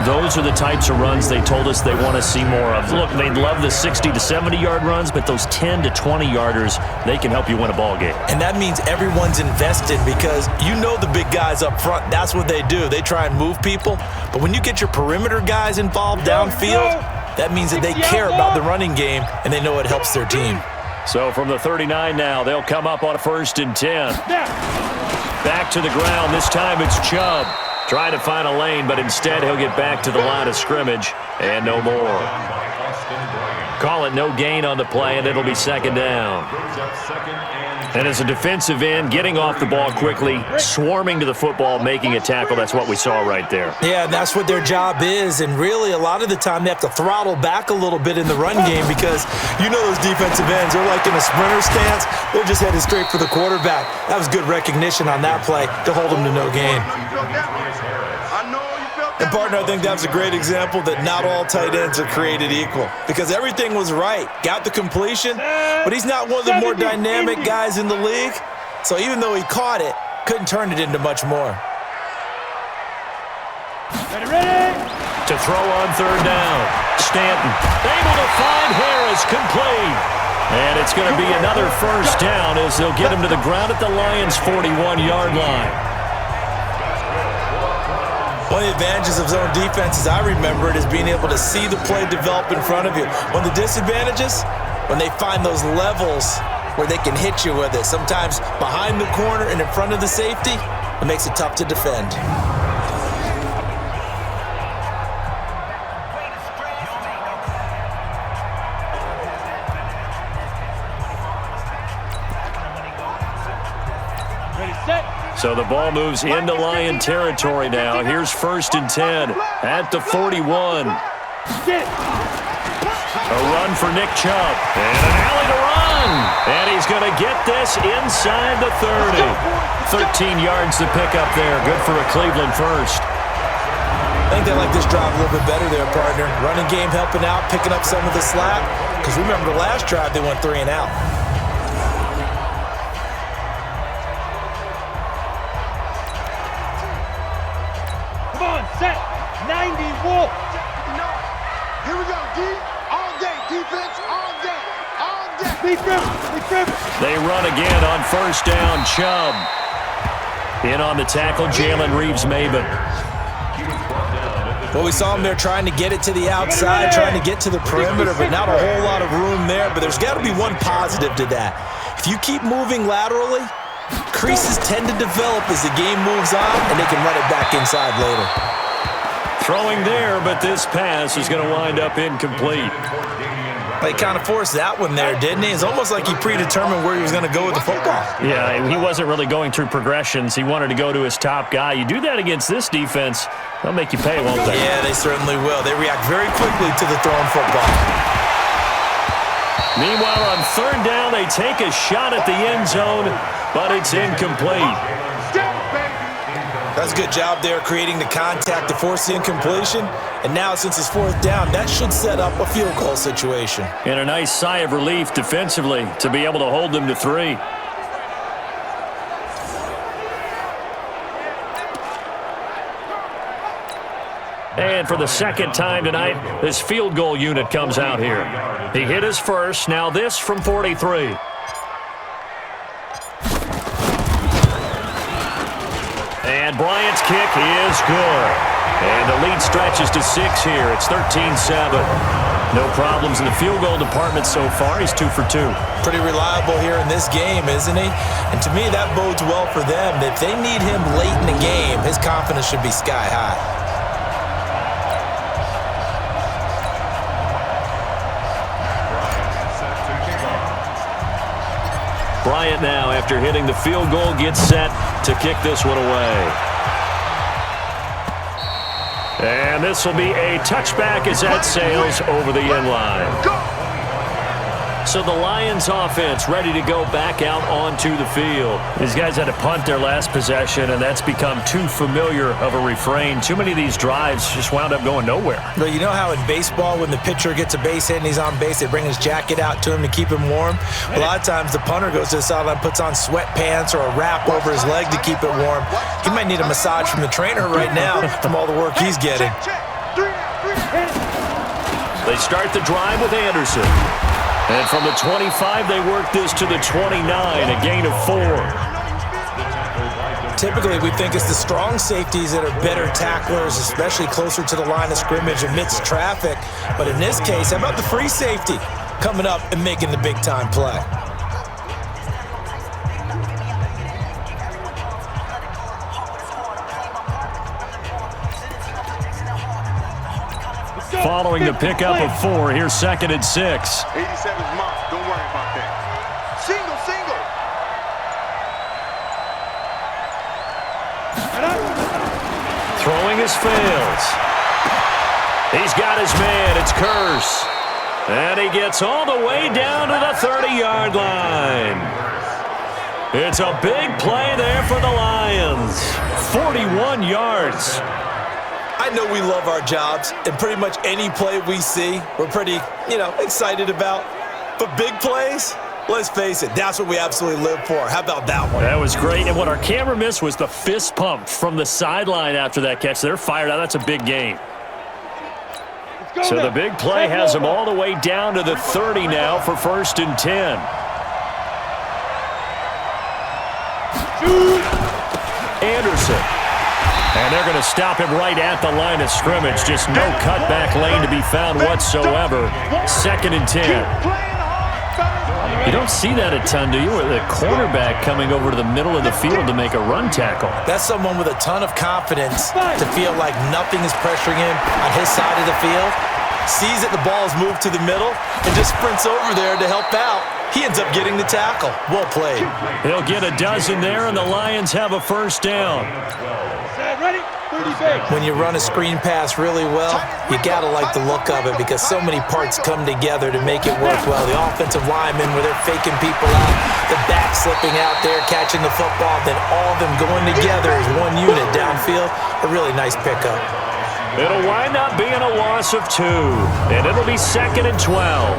S2: Those are the types of runs they told us they want to see more of. Look, they'd love the 60 to 70-yard runs, but those 10 to 20-yarders, they can help you win a ball game.
S3: And that means everyone's invested because you know the big guys up front, that's what they do. They try and move people. But when you get your perimeter guys involved downfield, that means that they care about the running game and they know it helps their team.
S2: So from the 39 now, they'll come up on a 1st and 10. Back to the ground. This time it's Chubb. Trying to find a lane, but instead he'll get back to the line of scrimmage. And no more. Call it no gain on the play, and it'll be 2nd down. And as a defensive end, getting off the ball quickly, swarming to the football, making a tackle, that's what we saw right there.
S3: Yeah, that's what their job is, and really a lot of the time they have to throttle back a little bit in the run game because you know those defensive ends, they're like in a sprinter stance, they're just headed straight for the quarterback. That was good recognition on that play to hold them to no gain. And partner, I think that was a great example that not all tight ends are created equal because everything was right. Got the completion, but he's not one of the more dynamic guys in the league. So even though he caught it, couldn't turn it into much more.
S4: Ready?
S2: To throw on 3rd down. Stanton able to find Harris, complete. And it's going to be another first down as they'll get him to the ground at the Lions' 41-yard line.
S3: One of the advantages of zone defense, as I remember it, is being able to see the play develop in front of you. One of the disadvantages, when they find those levels where they can hit you with it, sometimes behind the corner and in front of the safety, it makes it tough to defend.
S4: Ready, set.
S2: So the ball moves into Lion territory now. Here's 1st and 10 at the 41. A run for Nick Chubb. And an alley to run. run. And he's going to get this inside the 30. 13 yards to pick up there. Good for a Cleveland first.
S3: I think they like this drive a little bit better there, partner. Running game helping out, picking up some of the slack. Because remember the last drive, they went 3 and out.
S4: Come on, set. 90, Wolf. Here we go, D. All day. Defense, all day. All day. Big rip.
S2: They run again on first down. Chubb. In on the tackle, Jalen Reeves-Maybin.
S3: Well, we saw him there trying to get it to the outside, trying to get to the perimeter, but not a whole lot of room there. But there's got to be one positive to that. If you keep moving laterally, creases tend to develop as the game moves on, and they can run it back inside later.
S2: Throwing there, but this pass is going to wind up incomplete.
S3: He kind of forced that one there, didn't he? It's almost like he predetermined where he was going to go with the football.
S2: Yeah, he wasn't really going through progressions. He wanted to go to his top guy. You do that against this defense, they'll make you pay, won't they?
S3: Yeah, they certainly will. They react very quickly to the thrown football.
S2: Meanwhile, on third down, they take a shot at the end zone, but it's incomplete.
S3: That's a good job there creating the contact to force the incompletion. And now, since it's fourth down, that should set up a field goal situation.
S2: And a nice sigh of relief defensively to be able to hold them to 3. And for the second time tonight, this field goal unit comes out here. He hit his first, now this from 43. And Bryant's kick is good. And the lead stretches to 6 here. It's 13-7. No problems in the field goal department so far. He's 2 for 2.
S3: Pretty reliable here in this game, isn't he? And to me, that bodes well for them. If they need him late in the game, his confidence should be sky high.
S2: Bryant now, after hitting the field goal, gets set to kick this one away. And this will be a touchback as that sails over the end line. So the Lions offense ready to go back out onto the field. These guys had to punt their last possession, and that's become too familiar of a refrain. Too many of these drives just wound up going nowhere.
S3: Well, you know how in baseball, when the pitcher gets a base hit and he's on base, they bring his jacket out to him to keep him warm? Well, a lot of times the punter goes to the sideline, puts on sweatpants or a wrap over his leg to keep it warm. He might need a massage from the trainer right now from all the work he's getting.
S2: They start the drive with Anderson. And from the 25, they work this to the 29, a gain of 4.
S3: Typically, we think it's the strong safeties that are better tacklers, especially closer to the line of scrimmage amidst traffic. But in this case, how about the free safety coming up and making the big-time play?
S2: Following the pickup of 4, here's 2nd and 6.
S4: 87's mom. Don't worry about that. Single.
S2: Throwing his fails. He's got his man. It's Curse. And he gets all the way down to the 30-yard line. It's a big play there for the Lions. 41 yards.
S3: I know we love our jobs, and pretty much any play we see, we're pretty, excited about. But big plays, let's face it, that's what we absolutely live for. How about that one?
S2: That was great, and what our camera missed was the fist pump from the sideline after that catch. They're fired out. That's a big gain. So the big play has them all the way down to the 30 now for 1st and 10. Anderson. And they're going to stop him right at the line of scrimmage. Just no cutback lane to be found whatsoever. 2nd and 10. You don't see that a ton, do you? With a cornerback coming over to the middle of the field to make a run tackle.
S3: That's someone with a ton of confidence to feel like nothing is pressuring him on his side of the field. Sees that the ball is moved to the middle and just sprints over there to help out. He ends up getting the tackle. Well played.
S2: He'll get a dozen there, and the Lions have a 1st down.
S4: ready? 30 seconds.
S3: When you run a screen pass really well, you got to like the look of it because so many parts come together to make it work well. The offensive linemen, where they're faking people out, the back slipping out there, catching the football, then all of them going together as one unit downfield. A really nice pickup.
S2: It'll wind up being a loss of 2, and it'll be 2nd and 12.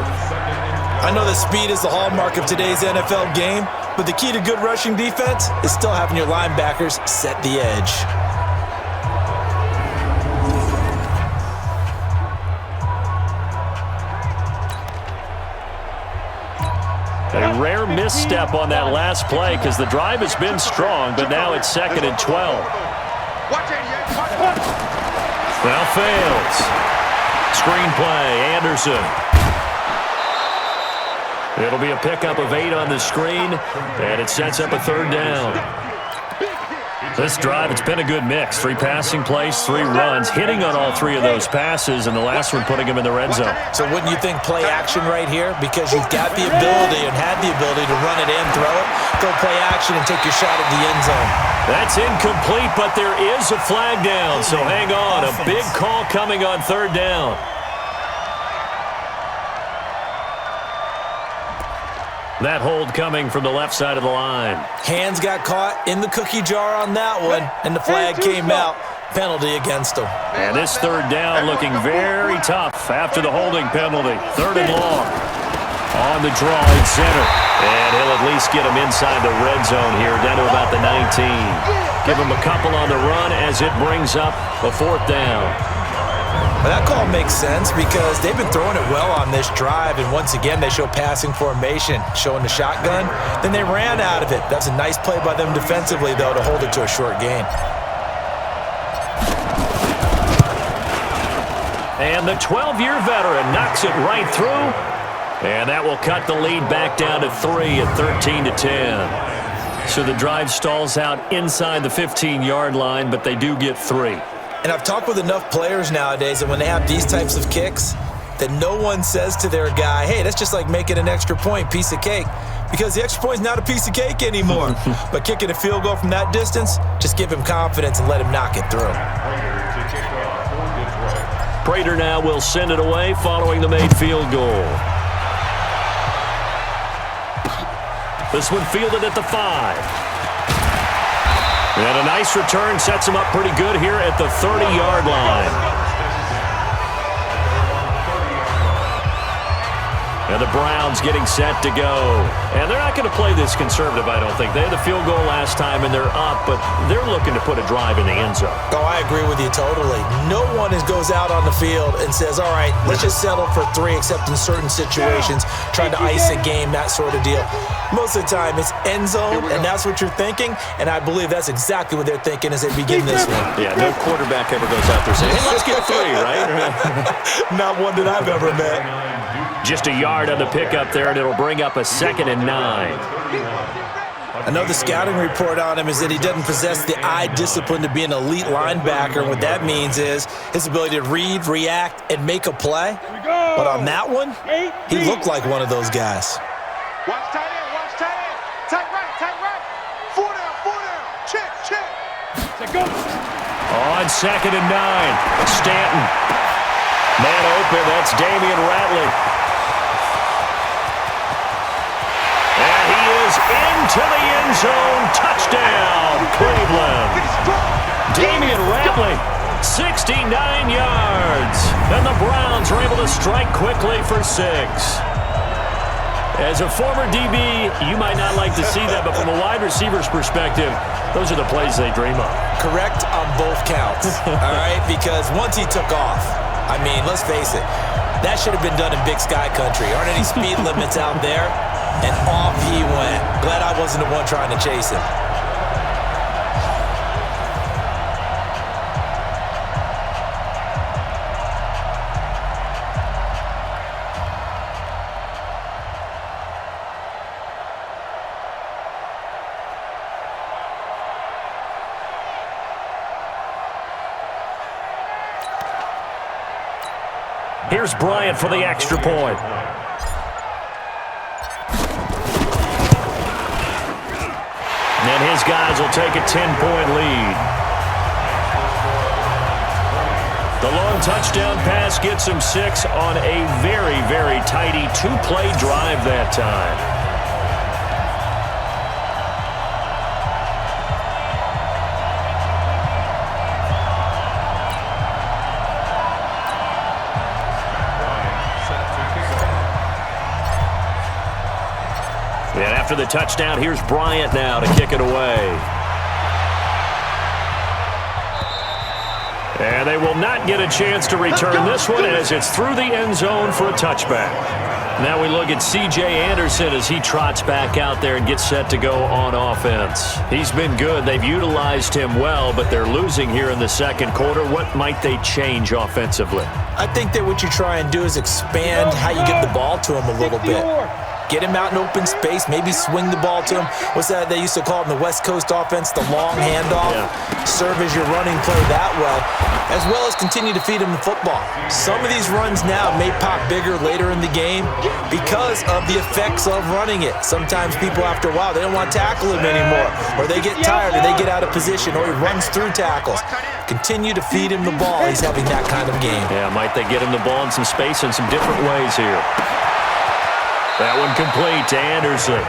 S3: I know that speed is the hallmark of today's NFL game, but the key to good rushing defense is still having your linebackers set the edge.
S2: A rare misstep on that last play because the drive has been strong, but now it's 2nd and 12. Now fails. Screenplay, Anderson. It'll be a pickup of 8 on the screen, and it sets up a 3rd down. This drive, it's been a good mix. 3 passing plays, 3 runs, hitting on all 3 of those passes, and the last one putting him in the red zone.
S3: So wouldn't you think play action right here? Because you've got the ability and had the ability to run it and throw it. Go play action and take your shot at the end zone.
S2: That's incomplete, but there is a flag down, so hang on. A big call coming on 3rd down. That hold coming from the left side of the line.
S3: Hands got caught in the cookie jar on that one, and the flag came out. Penalty against him.
S2: And this 3rd down looking very tough after the holding penalty. 3rd and long. On the draw in center. And he'll at least get him inside the red zone here, down to about the 19. Give him a couple on the run as it brings up a 4th down.
S3: Well, that call makes sense because they've been throwing it well on this drive, and once again they show passing formation, showing the shotgun. Then they ran out of it. That's a nice play by them defensively, though, to hold it to a short gain.
S2: And the 12-year veteran knocks it right through, and that will cut the lead back down to 3 at 13-10. So the drive stalls out inside the 15-yard line, but they do get 3.
S3: And I've talked with enough players nowadays that when they have these types of kicks, that no one says to their guy, hey, that's just like making an extra point, piece of cake. Because the extra point is not a piece of cake anymore. But kicking a field goal from that distance, just give him confidence and let him knock it through.
S2: Prater now will send it away following the made field goal. This one fielded at the 5. And a nice return sets him up pretty good here at the 30-yard line. And the Browns getting set to go. And they're not going to play this conservative, I don't think. They had the field goal last time, and they're up, but they're looking to put a drive in the end zone.
S3: Oh, I agree with you totally. No one goes out on the field and says, all right, let's just settle for 3, except in certain situations, trying to ice a game, that sort of deal. Most of the time, it's end zone, and that's what you're thinking, and I believe that's exactly what they're thinking as they begin this one.
S2: Yeah, no quarterback ever goes out there saying, hey, let's get 3, right?
S3: Not one that I've ever met.
S2: Just a yard on the pickup there, and it'll bring up a 2nd and 9.
S3: Another scouting report on him is that he doesn't possess the eye discipline to be an elite linebacker. What that means is his ability to read, react, and make a play. But on that one, he looked like one of those guys.
S4: Watch tight end, watch tight end. Tight right. 4 down. Check. Go.
S2: On 2nd and 9, Stanton. Man open, that's Damian Ratley. And he is into the end zone. Touchdown, Cleveland. Damian Ratley, 69 yards. And the Browns are able to strike quickly for 6. As a former DB, you might not like to see that, but from a wide receiver's perspective, those are the plays they dream of.
S3: Correct on both counts, all right? Because once he took off, I mean, let's face it, that should have been done in Big Sky Country. Aren't any speed limits out there? And off he went. Glad I wasn't the one trying to chase him.
S2: Here's Bryant for the extra point. And his guys will take a 10-point lead. The long touchdown pass gets him 6 on a very, very tidy 2-play drive that time. And after the touchdown, here's Bryant now to kick it away. And they will not get a chance to return this one as it's through the end zone for a touchback. Now we look at C.J. Anderson as he trots back out there and gets set to go on offense. He's been good. They've utilized him well, but they're losing here in the second quarter. What might they change offensively?
S3: I think that what you try and do is expand how you get the ball to him a little bit. Get him out in open space, maybe swing the ball to him. What's that they used to call it in the West Coast offense, the long handoff?
S2: Yeah.
S3: Serve as your running play that way, as well as continue to feed him the football. Some of these runs now may pop bigger later in the game because of the effects of running it. Sometimes people, after a while, they don't want to tackle him anymore, or they get tired, or they get out of position, or he runs through tackles. Continue to feed him the ball. He's having that kind of game.
S2: Yeah, might they get him the ball in some space in some different ways here. That one complete to Anderson.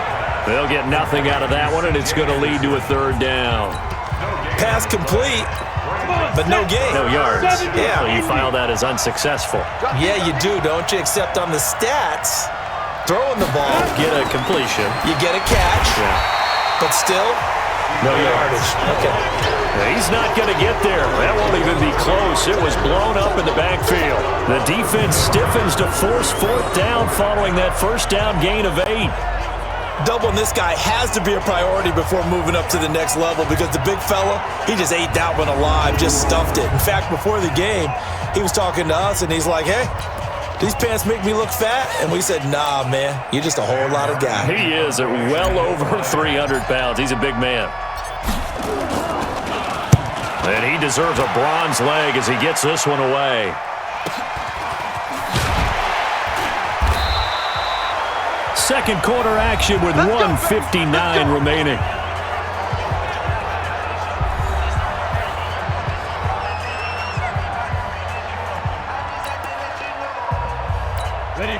S2: They'll get nothing out of that one, and it's going to lead to a third down.
S3: Pass complete, but no gain.
S2: No yards.
S3: Yeah.
S2: So you file that as unsuccessful.
S3: Yeah, you do, don't you? Except on the stats, throwing the ball,
S2: Get a completion.
S3: you get a catch,
S2: Yeah.
S3: but still, no yardage. Okay.
S2: Now, he's not going to get there. That won't even be close. It was blown up in the backfield. The defense stiffens to force fourth down following that first down gain of 8.
S3: Doubling this guy has to be a priority before moving up to the next level because the big fella, he just ate that one alive, just stuffed it. In fact, before the game, he was talking to us, and he's like, hey, these pants make me look fat? And we said, nah, man, you're just a whole lot of guy.
S2: He is at well over 300 pounds. He's a big man. And he deserves a bronze leg as he gets this one away. Second quarter action with 1:59 remaining.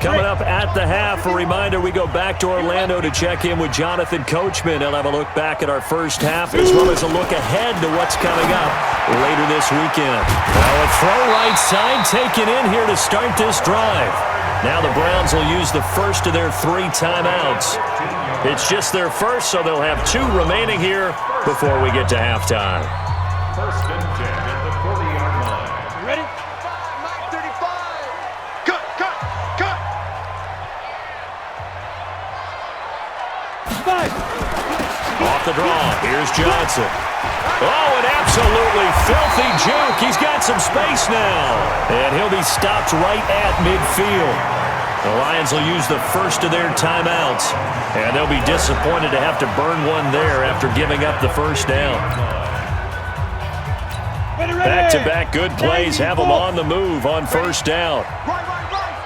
S2: Coming up at the half, a reminder, we go back to Orlando to check in with Jonathan Coachman. He'll have a look back at our first half as well as a look ahead to what's coming up later this weekend. Well, a throw right side taken in here to start this drive. Now the Browns will use the first of their 3 timeouts. It's just their first, so they'll have 2 remaining here before we get to halftime.
S5: First and 10 at the 40-yard line.
S4: Ready? Mike 35. Cut.
S2: Off the draw, here's Johnson. Oh, an absolutely filthy juke. He's got some space now. And he'll be stopped right at midfield. The Lions will use the first of their timeouts. And they'll be disappointed to have to burn one there after giving up the first down. Back-to-back good plays have them on the move on first down.
S4: Right.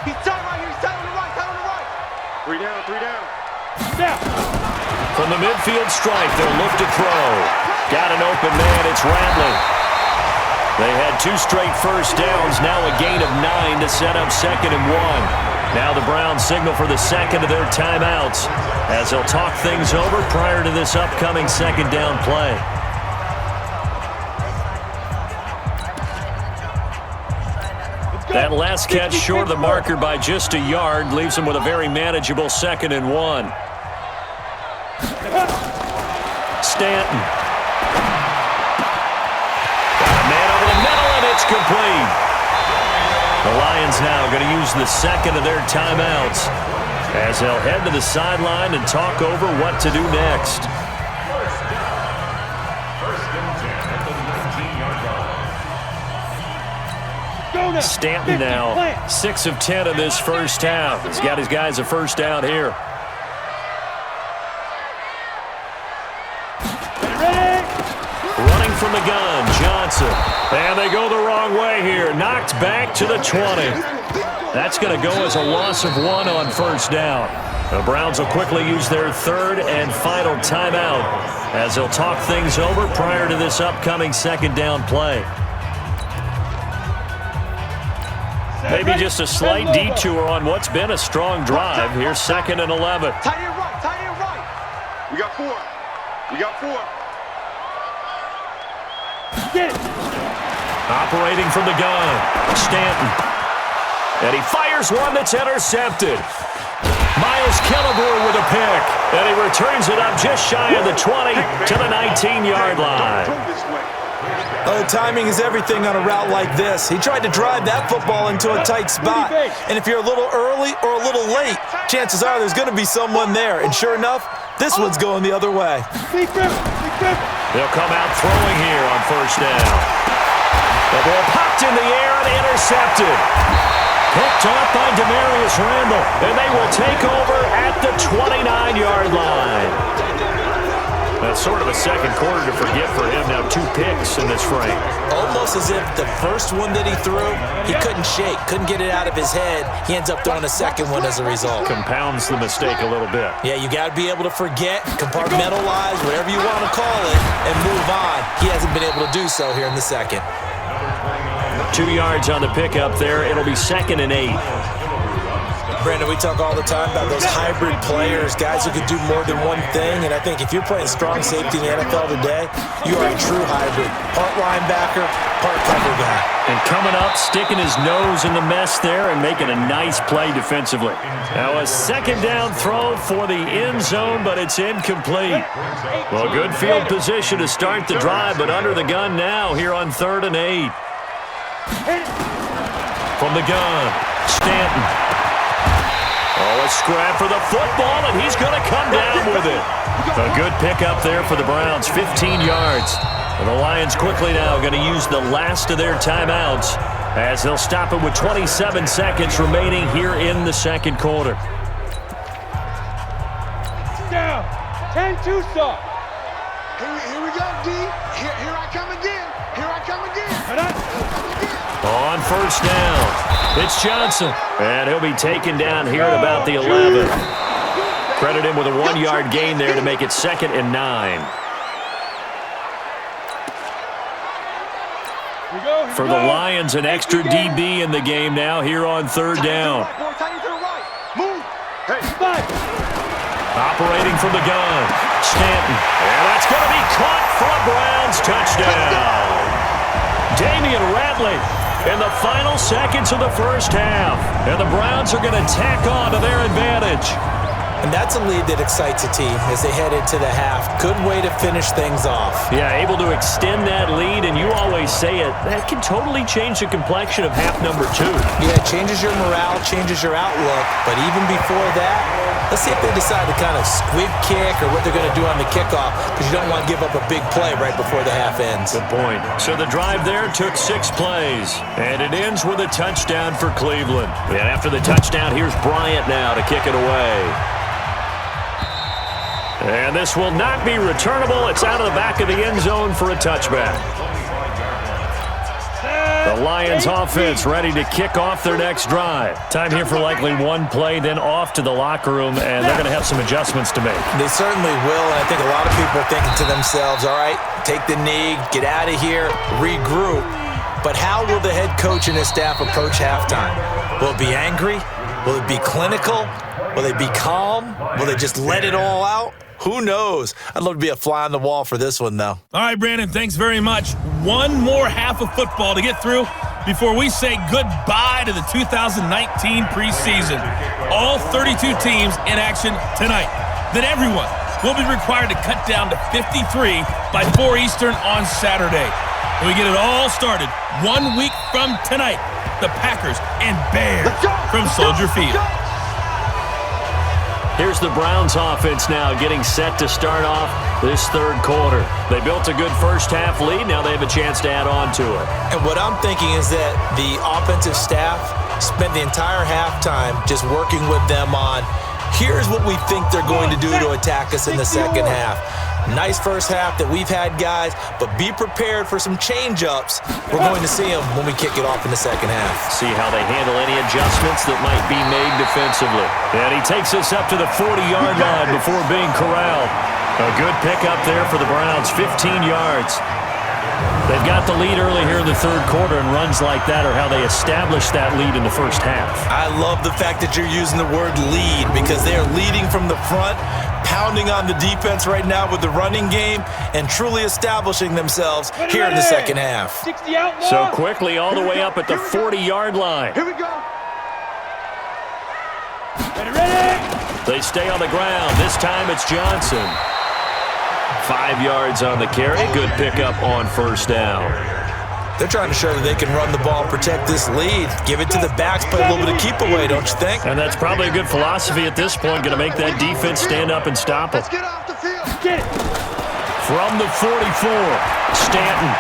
S4: He's tied right here. He's tied on the right. 3 down. Now.
S2: From the midfield stripe, they'll look to throw. Got an open man, it's Ratley. They had 2 straight first downs, now a gain of 9 to set up 2nd and 1. Now the Browns signal for the second of their timeouts as they'll talk things over prior to this upcoming second down play. That last catch short of the marker by just a yard leaves them with a very manageable 2nd and 1. Stanton. Got a man over the middle, and it's complete. The Lions now going to use the second of their timeouts as they'll head to the sideline and talk over what to do next.
S5: First and 10 at the 19-yard line.
S2: Stanton now 6 of 10 in this first half. He's got his guys a first down here. Running from the gun, Johnson. And they go the wrong way here. Knocked back to the 20. That's going to go as a loss of 1 on first down. The Browns will quickly use their 3rd and final timeout as they'll talk things over prior to this upcoming second down play. Maybe just a slight detour on what's been a strong drive. Here's 2nd and 11.
S4: Tight end right, tight end right. We got 4. We got 4. Get it.
S2: Operating from the gun, Stanton. And he fires one that's intercepted. Miles Killebrew with a pick. And he returns it up just shy of the 20 to the 19-yard line.
S3: Oh, timing is everything on a route like this. He tried to drive that football into a tight spot. And if you're a little early or a little late, chances are there's going to be someone there. And sure enough, this one's going the other way.
S2: They'll come out throwing here on 1st down. The ball popped in the air and intercepted. Picked off by Demarius Randall, and they will take over at the 29-yard line. That's sort of a second quarter to forget for him. Now 2 picks in this frame.
S3: Almost as if the first one that he threw, he couldn't shake, couldn't get it out of his head. He ends up throwing a second one as a result.
S2: Compounds the mistake a little bit.
S3: Yeah, you got to be able to forget, compartmentalize, whatever you want to call it, and move on. He hasn't been able to do so here in the second.
S2: 2 yards on the pickup there. It'll be 2nd and 8.
S3: Brandon, we talk all the time about those hybrid players, guys who could do more than one thing, and I think if you're playing strong safety in the NFL today, you are a true hybrid. Part linebacker, part cover guy.
S2: And coming up, sticking his nose in the mess there and making a nice play defensively. Now a 2nd down throw for the end zone, but it's incomplete. Well, good field position to start the drive, but under the gun now here on 3rd and 8. From the gun, Stanton. Oh, a scrap for the football, and he's going to come down with it. A good pickup there for the Browns, 15 yards. And the Lions quickly now going to use the last of their timeouts as they'll stop it with 27 seconds remaining here in the second quarter.
S4: Down. 10-2 stop. Here we go, D. Here I come again. Here I come again.
S2: On 1st down, it's Johnson. And he'll be taken down here at about the 11. Credit him with a 1-yard gain there to make it 2nd and 9. For the Lions, an extra DB in the game now here on 3rd down. Operating from the gun, Stanton. And that's going to be caught for a Browns touchdown. Damian Ratley in the final seconds of the first half. And the Browns are going to tack on to their advantage.
S3: And that's a lead that excites a team as they head into the half. Good way to finish things off.
S2: Yeah, able to extend that lead, and you always say it, that can totally change the complexion of half number 2.
S3: Yeah, it changes your morale, changes your outlook. But even before that, let's see if they decide to kind of squib kick or what they're going to do on the kickoff, because you don't want to give up a big play right before the half ends.
S2: Good point. So the drive there took 6 plays, and it ends with a touchdown for Cleveland. And after the touchdown, here's Bryant now to kick it away. And this will not be returnable. It's out of the back of the end zone for a touchback. The Lions offense ready to kick off their next drive. Time here for likely 1 play, then off to the locker room, and they're going to have some adjustments to make.
S3: They certainly will, and I think a lot of people are thinking to themselves, all right, take the knee, get out of here, regroup. But how will the head coach and his staff approach halftime? Will it be angry? Will it be clinical? Will they be calm? Will they just let it all out? Who knows? I'd love to be a fly on the wall for this one, though.
S1: All right, Brandon, thanks very much. One more half of football to get through before we say goodbye to the 2019 preseason. All 32 teams in action tonight. Then everyone will be required to cut down to 53 by 4 Eastern on Saturday. And we get it all started 1 week from tonight. The Packers and Bears from Soldier Field.
S2: Here's the Browns offense now getting set to start off this third quarter. They built a good first half lead. Now they have a chance to add on to it.
S3: And what I'm thinking is that the offensive staff spent the entire halftime just working with them on, here's what we think they're going to do to attack us in the second half. Nice first half that we've had, guys, but be prepared for some change-ups. We're going to see them when we kick it off in the second half.
S2: See how they handle any adjustments that might be made defensively. And he takes us up to the 40-yard line before being corralled. A good pickup there for the Browns, 15 yards. They've got the lead early here in the third quarter, and runs like that are how they established that lead in the first half.
S3: I love the fact that you're using the word lead because they are leading from the front, pounding on the defense right now with the running game, and truly establishing themselves here in the second half.
S4: 60 out more.
S2: So quickly all the way up at the 40-yard line.
S4: Here we go. Ready.
S2: They stay on the ground. This time it's Johnson. 5 yards on the carry. Good pickup on first down.
S3: They're trying to show that they can run the ball, protect this lead, give it to the backs, play a little bit of keep away, don't you think?
S2: And that's probably a good philosophy at this point. Going to make that defense stand up and stop them.
S4: Let's get off the field. Get it.
S2: From the 44, Stanton.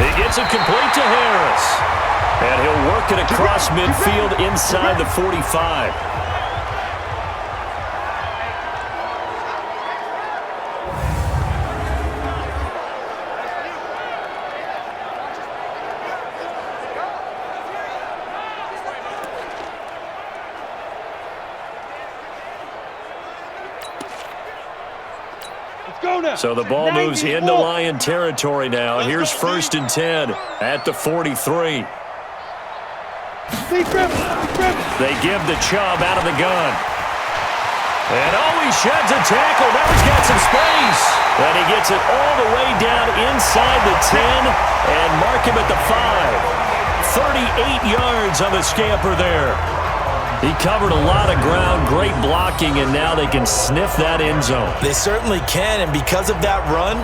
S2: He gets it complete to Harris. And he'll work it across midfield inside the 45. So the ball moves into Lion territory now. Here's 1st and 10 at the 43. They give the Chubb out of the gun. And he sheds a tackle. Now he's got some space. And he gets it all the way down inside the 10 and mark him at the 5. 38 yards on the scamper there. He covered a lot of ground, great blocking, and now they can sniff that end zone.
S3: They certainly can, and because of that run,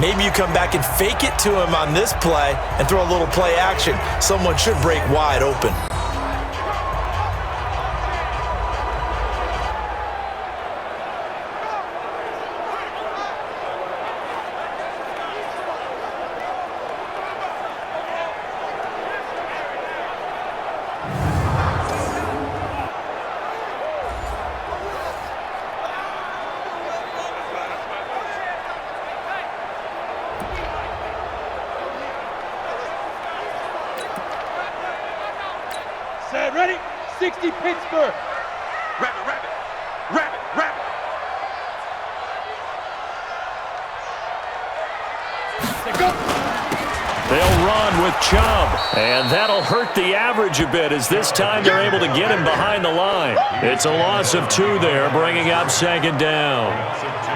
S3: maybe you come back and fake it to him on this play and throw a little play action. Someone should break wide open.
S4: Set, ready? 60 Pittsburgh. Rabbit, rabbit, rabbit, rabbit. Set, go.
S2: They'll run with Chubb, and that'll hurt the average a bit as this time they're able to get him behind the line. It's a loss of 2 there, bringing up 2nd down.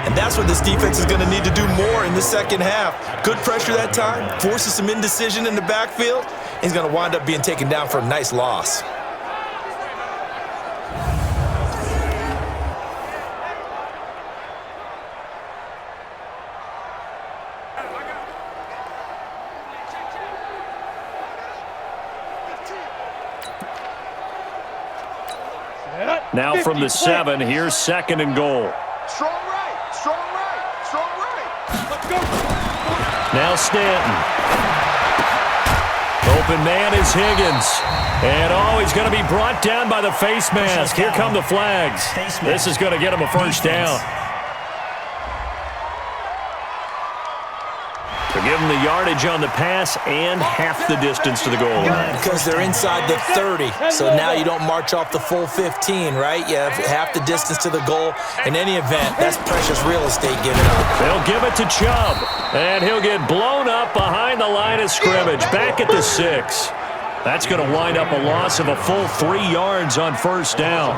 S3: And that's what this defense is going to need to do more in the second half. Good pressure that time, forces some indecision in the backfield. He's going to wind up being taken down for a nice loss.
S2: Now from the 7, here's 2nd and goal.
S4: Strong right, strong right, strong right. Let's go.
S2: Now Stanton. Open man is Higgins. And he's going to be brought down by the face mask. Here come the flags. This is going to get him a first down. To give him the yardage on the pass and half the distance to the goal line.
S3: Because they're inside the 30, so now you don't march off the full 15, right? You have half the distance to the goal. In any event, that's precious real estate given up.
S2: They'll give it to Chubb, and he'll get blown up behind the line of scrimmage, back at the 6. That's going to wind up a loss of a full 3 yards on first down.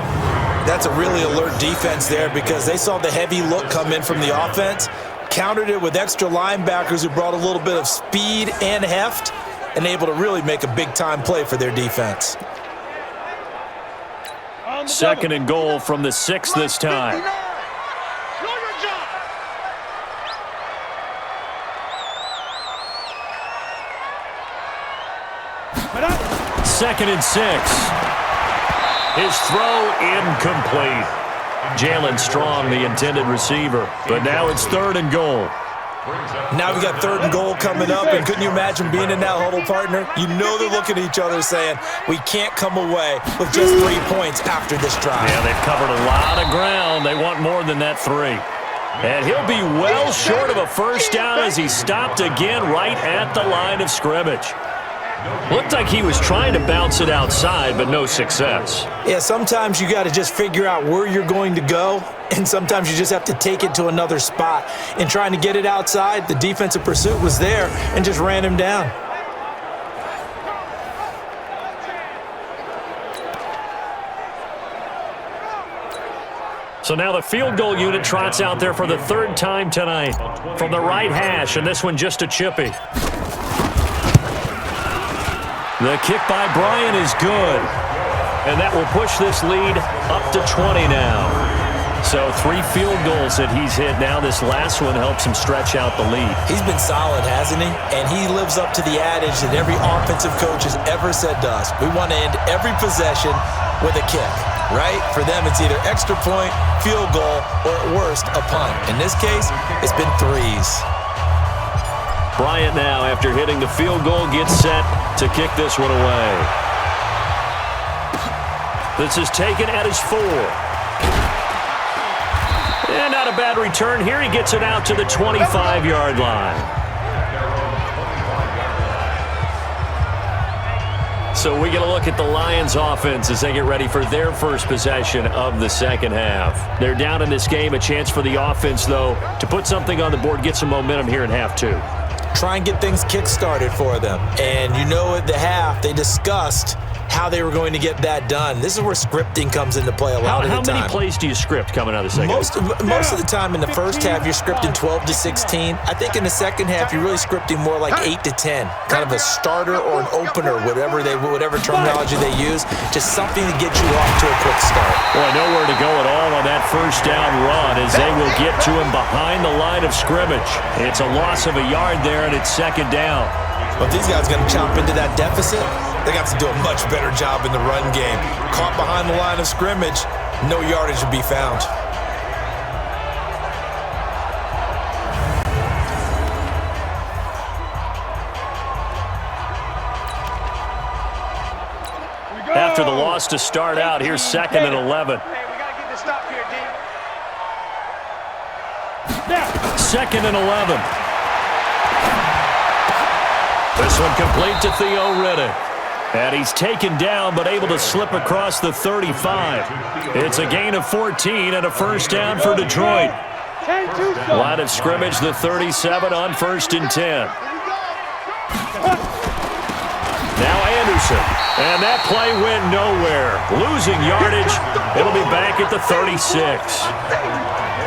S3: That's a really alert defense there because they saw the heavy look come in from the offense, countered it with extra linebackers who brought a little bit of speed and heft, and able to really make a big-time play for their defense.
S2: 2nd and goal from the 6 this time. Second and 6. His throw incomplete. Jalen Strong, the intended receiver. But now it's 3rd and goal.
S3: Now we got 3rd and goal coming up, and couldn't you imagine being in that huddle, partner? You know they're looking at each other saying, we can't come away with just 3 points after this drive.
S2: Yeah, they've covered a lot of ground. They want more than that 3. And he'll be well short of a first down as he stopped again right at the line of scrimmage. Looked like he was trying to bounce it outside, but no success.
S3: Yeah, sometimes you got to just figure out where you're going to go And sometimes you just have to take it to another spot. In trying to get it outside, the defensive pursuit was there and just ran him down.
S2: So now the field goal unit trots out there for the third time tonight from the right hash, and this one just a chippy. The kick by Bryant is good, and that will push this lead up to 20 now. So 3 field goals that he's hit now. This last one helps him stretch out the lead.
S3: He's been solid, hasn't he? And he lives up to the adage that every offensive coach has ever said to us. We want to end every possession with a kick, right? For them, it's either extra point, field goal, or at worst, a punt. In this case, it's been 3s.
S2: Bryant now, after hitting the field goal, gets set to kick this one away. This is taken at his 4. And not a bad return here. He gets it out to the 25-yard line. So we get a look at the Lions offense as they get ready for their first possession of the second half. They're down in this game. A chance for the offense, though, to put something on the board, get some momentum here in half 2.
S3: Try and get things kick-started for them. And you know at the half, they discussed how they were going to get that done. This is where scripting comes into play a lot of the time.
S2: How many plays do you script coming out of the second?
S3: Most of the time in the first half, you're scripting 12 to 16. I think in the second half, you're really scripting more like 8 to 10. Kind of a starter or an opener, whatever terminology they use. Just something to get you off to a quick start.
S2: Boy, nowhere to go at all on that first down run as they will get to him behind the line of scrimmage. It's a loss of a yard there, and it's second down.
S3: But if these guys are going to chop into that deficit, they got to do a much better job in the run game. Caught behind the line of scrimmage, no yardage to be found.
S2: After the loss to start out, here's 2nd and 11.
S4: Hey, we got to get this stop here, D.
S2: 2nd and 11. This one complete to Theo Riddick. And he's taken down but able to slip across the 35. It's a gain of 14 and a first down for Detroit. Line of scrimmage, the 37 on 1st and 10. Now Anderson. And that play went nowhere. Losing yardage. It'll be back at the 36.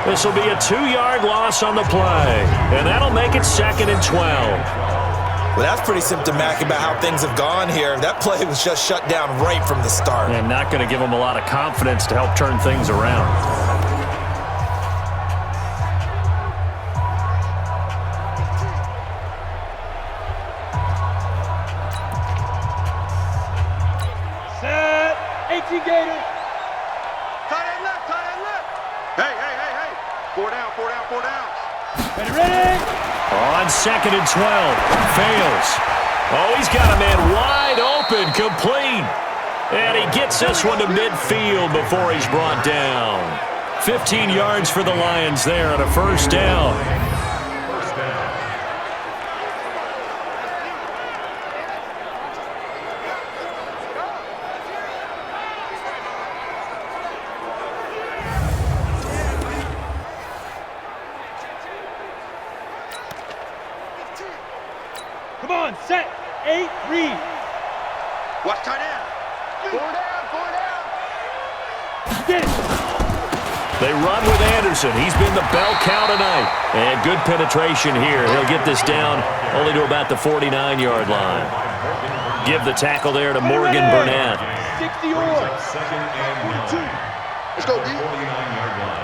S2: This will be a 2-yard loss on the play. And that'll make it 2nd and 12.
S3: Well, that's pretty symptomatic about how things have gone here. That play was just shut down right from the start.
S2: And not going to give them a lot of confidence to help turn things around.
S4: Set. 18 Gators. Tight end left, tight end left. Hey. 4 down, 4 down, 4 down. Ready.
S2: On 2nd and 12. Fails. Oh, he's got a man wide open, complete. And he gets this one to midfield before he's brought down. 15 yards for the Lions there on a first down.
S4: Come on, set. 8, read. Watch tight end. 4 down, 4 down. Get it.
S2: They run with Anderson. He's been the bell cow tonight. And good penetration here. He'll get this down only to about the 49-yard line. Give the tackle there to Morgan Burnett.
S4: 60 yards. 42. Let's go, D.
S5: 49-yard line.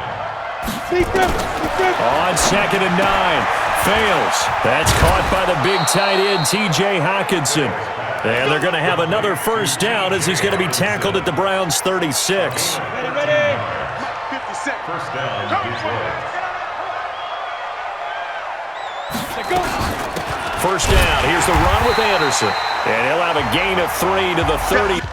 S2: On 2nd and 9. Fails. That's caught by the big tight end, T.J. Hockenson. And they're going to have another first down as he's going to be tackled at the Browns' 36.
S4: Ready. 56.
S5: First down, Detroit.
S2: First down. Here's the run with Anderson. And he'll have a gain of 3 to the 30.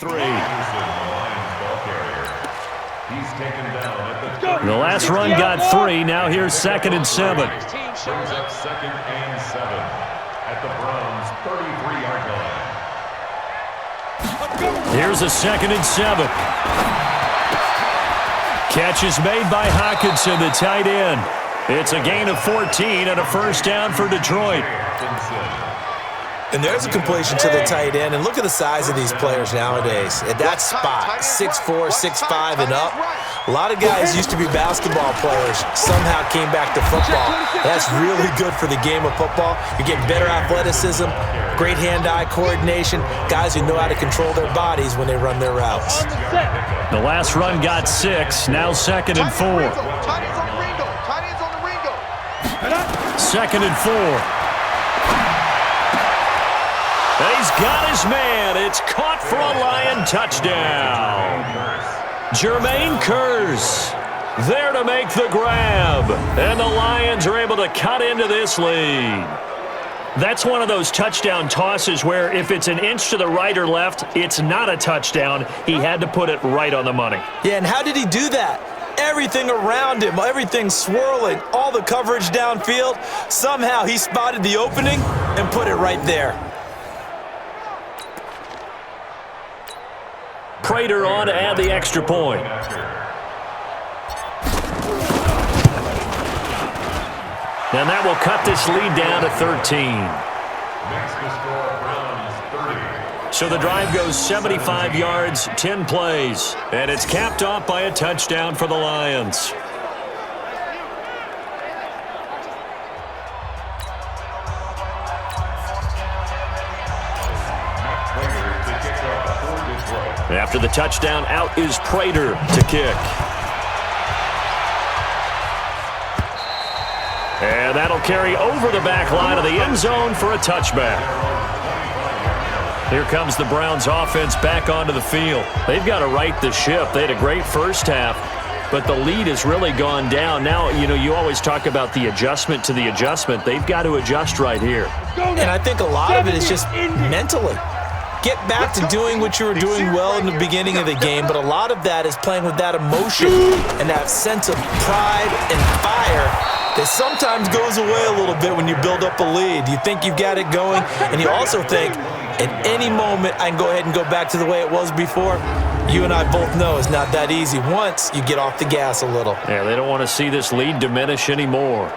S5: He's taken down at
S2: The last run got 3. Now here's 2nd and 7.
S5: Brings up 2nd and 7 at the Browns' 33-yard line.
S2: Here's a 2nd and 7. Catch is made by Hockenson, the tight end. It's a gain of 14 and a first down for Detroit.
S3: And there's a completion to the tight end. And look at the size of these players nowadays. At that spot, 6'4", 6'5", and up. A lot of guys used to be basketball players, somehow came back to football. That's really good for the game of football. You're getting better athleticism, great hand-eye coordination, guys who know how to control their bodies when they run their routes.
S2: The last run got 6, now 2nd and 4. 2nd and 4. He's got his man. It's caught for a Lion touchdown. Jermaine Kearse there to make the grab. And the Lions are able to cut into this lead. That's one of those touchdown tosses where if it's an inch to the right or left, it's not a touchdown. He had to put it right on the money.
S3: Yeah, and how did he do that? Everything around him, everything swirling, all the coverage downfield. Somehow he spotted the opening and put it right there.
S2: Prater on to add the extra point. And that will cut this lead down to 13. So the drive goes 75 yards, 10 plays, and it's capped off by a touchdown for the Lions. After the touchdown, out is Prater to kick. And that'll carry over the back line of the end zone for a touchback. Here comes the Browns offense back onto the field. They've got to right the ship. They had a great first half, but the lead has really gone down. Now, you always talk about the adjustment to the adjustment. They've got to adjust right here.
S3: And I think a lot of it is just mentally. Get back to doing what you were doing well in the beginning of the game, but a lot of that is playing with that emotion and that sense of pride and fire that sometimes goes away a little bit when you build up a lead. You think you've got it going, and you also think, at any moment, I can go ahead and go back to the way it was before. You and I both know it's not that easy once you get off the gas a little.
S2: Yeah, they don't want to see this lead diminish anymore.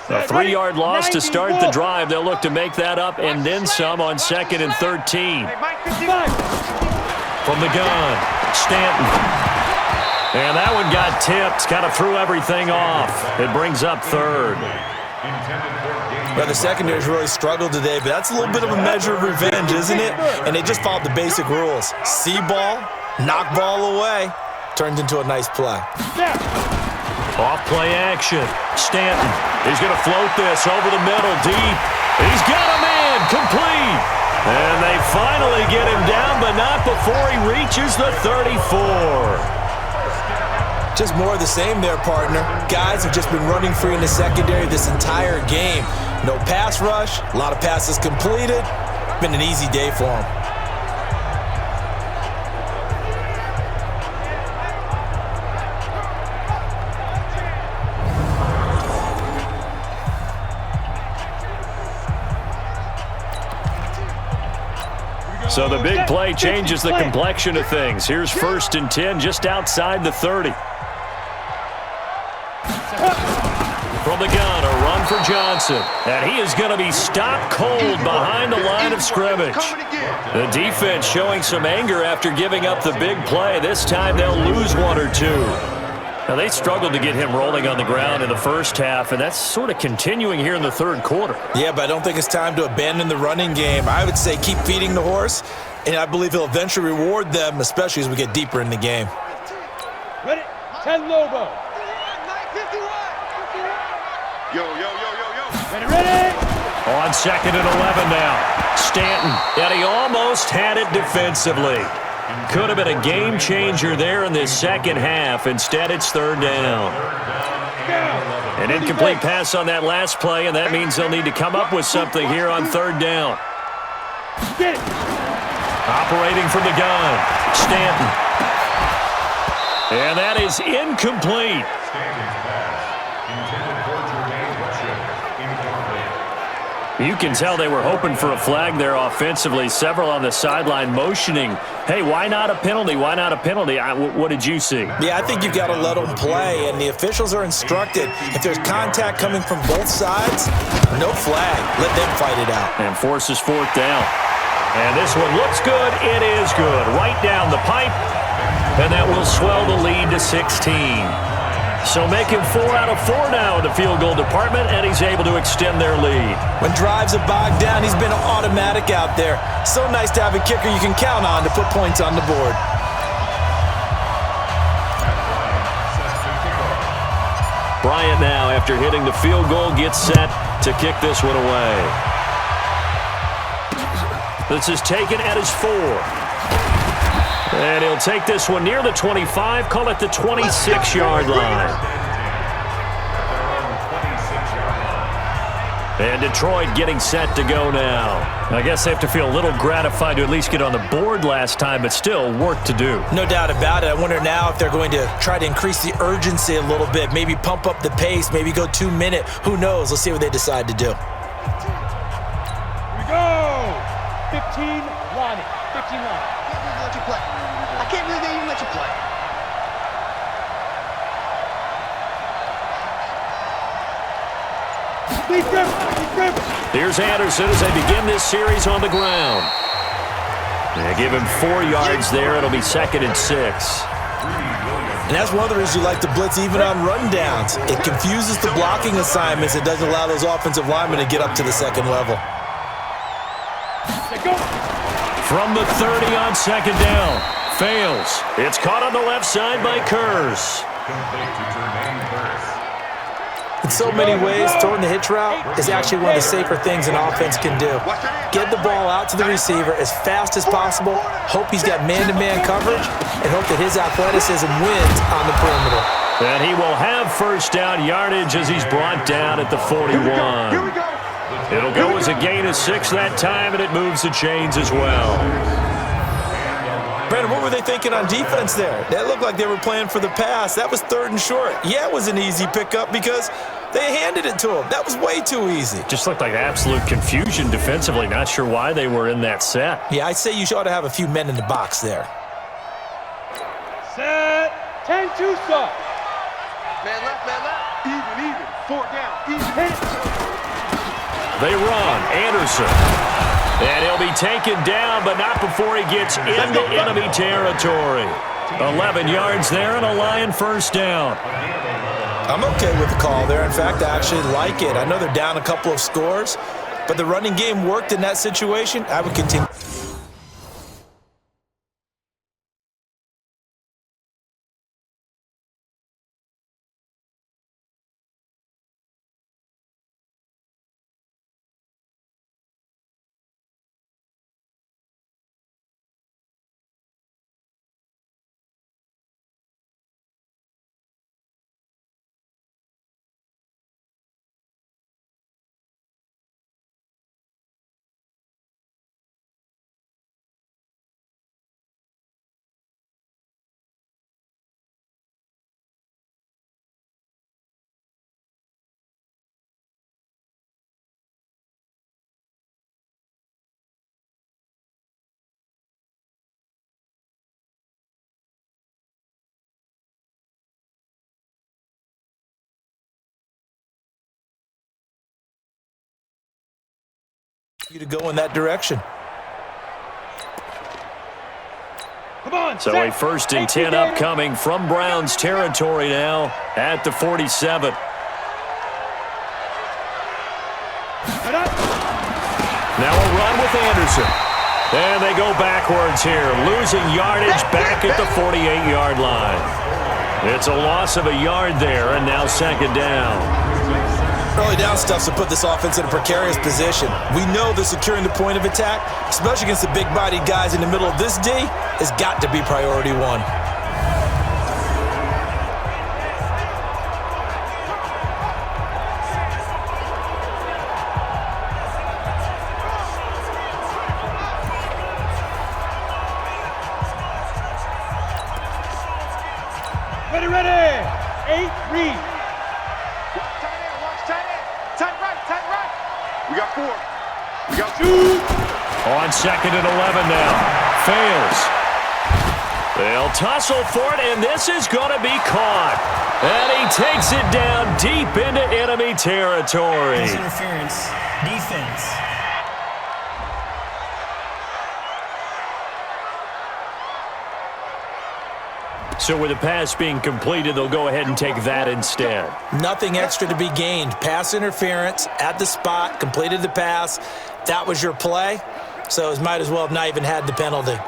S2: A 3-yard loss to start the drive. They'll look to make that up and then some on 2nd and 13. From the gun, Stanton. And that one got tipped, kind of threw everything off. It brings up 3rd.
S3: Well, the secondary's really struggled today, but that's a little bit of a measure of revenge, isn't it? And they just followed the basic rules. See ball, knock ball away, turns into a nice play.
S2: Off play action. Stanton. He's going to float this over the middle deep. He's got a man complete. And they finally get him down, but not before he reaches the 34.
S3: Just more of the same there, partner. Guys have just been running free in the secondary this entire game. No pass rush, a lot of passes completed. Been an easy day for them.
S2: So the big play changes the complexion of things. Here's 1st and 10 just outside the 30. From the gun, a run for Johnson. And he is going to be stopped cold behind the line of scrimmage. The defense showing some anger after giving up the big play. This time they'll lose 1 or 2. Now, they struggled to get him rolling on the ground in the first half, and that's sort of continuing here in the 3rd quarter.
S3: Yeah, but I don't think it's time to abandon the running game. I would say keep feeding the horse, and I believe he'll eventually reward them, especially as we get deeper in the game.
S4: Ready? 10 Lobo.
S6: Yo.
S4: Ready?
S2: On 2nd and 11 now. Stanton, and he almost had it defensively. Could have been a game changer there in this second half. Instead, it's third down. An incomplete pass on that last play, and that means they'll need to come up with something here on third down. Operating from the gun, Stanton. And that is incomplete. You can tell they were hoping for a flag there offensively. Several on the sideline motioning, hey, why not a penalty? Why not a penalty? What did you see?
S3: Yeah, I think you've got to let them play, and the officials are instructed. If there's contact coming from both sides, no flag. Let them fight it out.
S2: And forces fourth down. And this one looks good. It is good. Right down the pipe, and that will swell the lead to 16. So making 4 out of 4 now in the field goal department, and he's able to extend their lead.
S3: When drives are bogged down, he's been automatic out there. So nice to have a kicker you can count on to put points on the board.
S2: Bryant now, after hitting the field goal, gets set to kick this one away. This is taken at his 4. And he'll take this one near the 25, call it the 26-yard line. And Detroit getting set to go now. I guess they have to feel a little gratified to at least get on the board last time, but still work to do.
S3: No doubt about it. I wonder now if they're going to try to increase the urgency a little bit, maybe pump up the pace, maybe go 2-minute. Who knows? Let's see what they decide to do.
S4: Here we go. 15 lining. 15 lining.
S6: Let you play. I can't believe they even let you play.
S2: Here's Anderson as they begin this series on the ground. They give him 4 yards there. It'll be 2nd and 6.
S3: And that's one of the reasons you like to blitz even on rundowns. It confuses the blocking assignments. It doesn't allow those offensive linemen to get up to the second level.
S2: From the 30 on 2nd down. Fails. It's caught on the left side by Kurz.
S3: In so many ways, throwing the hitch route is actually one of the safer things an offense can do. Get the ball out to the receiver as fast as possible, hope he's got man-to-man coverage, and hope that his athleticism wins on the perimeter.
S2: And he will have first down yardage as he's brought down at the 41. It'll go as a gain of 6 that time, and it moves the chains as well.
S3: Brandon, what were they thinking on defense there? That looked like they were playing for the pass. That was 3rd and short. Yeah, it was an easy pickup because they handed it to him. That was way too easy.
S2: Just looked like absolute confusion defensively. Not sure why they were in that set.
S3: Yeah, I'd say you ought to have a few men in the box there.
S4: Set. 10-2 stop.
S6: Man left, man left.
S4: Even. 4 down. Even. Hit it.
S2: They run. Anderson. And he'll be taken down, but not before he gets into enemy territory. 11 yards there and a Lion first down.
S3: I'm okay with the call there. In fact, I actually like it. I know they're down a couple of scores, but the running game worked in that situation. I would continue. You to go in that direction.
S4: Come on.
S2: So a 1st and 10 upcoming from Browns territory now at the 47. Now a run with Anderson. And they go backwards here, losing yardage back at the 48-yard line. It's a loss of a yard there, and now 2nd down.
S3: Early down stuffs to put this offense in a precarious position. We know that securing the point of attack, especially against the big-bodied guys in the middle of this D, has got to be priority one.
S4: Ready. 8, read. Watch tight end. Tight right. We got 4. We got 2.
S2: On 2nd and 11 now. Fails. They'll tussle for it, and this is going to be caught. And he takes it down deep into enemy territory.
S7: Pass interference. Defense.
S2: So with the pass being completed, they'll go ahead and take that instead.
S3: Nothing extra to be gained. Pass interference at the spot, completed the pass. That was your play, so it might as well have not even had the penalty.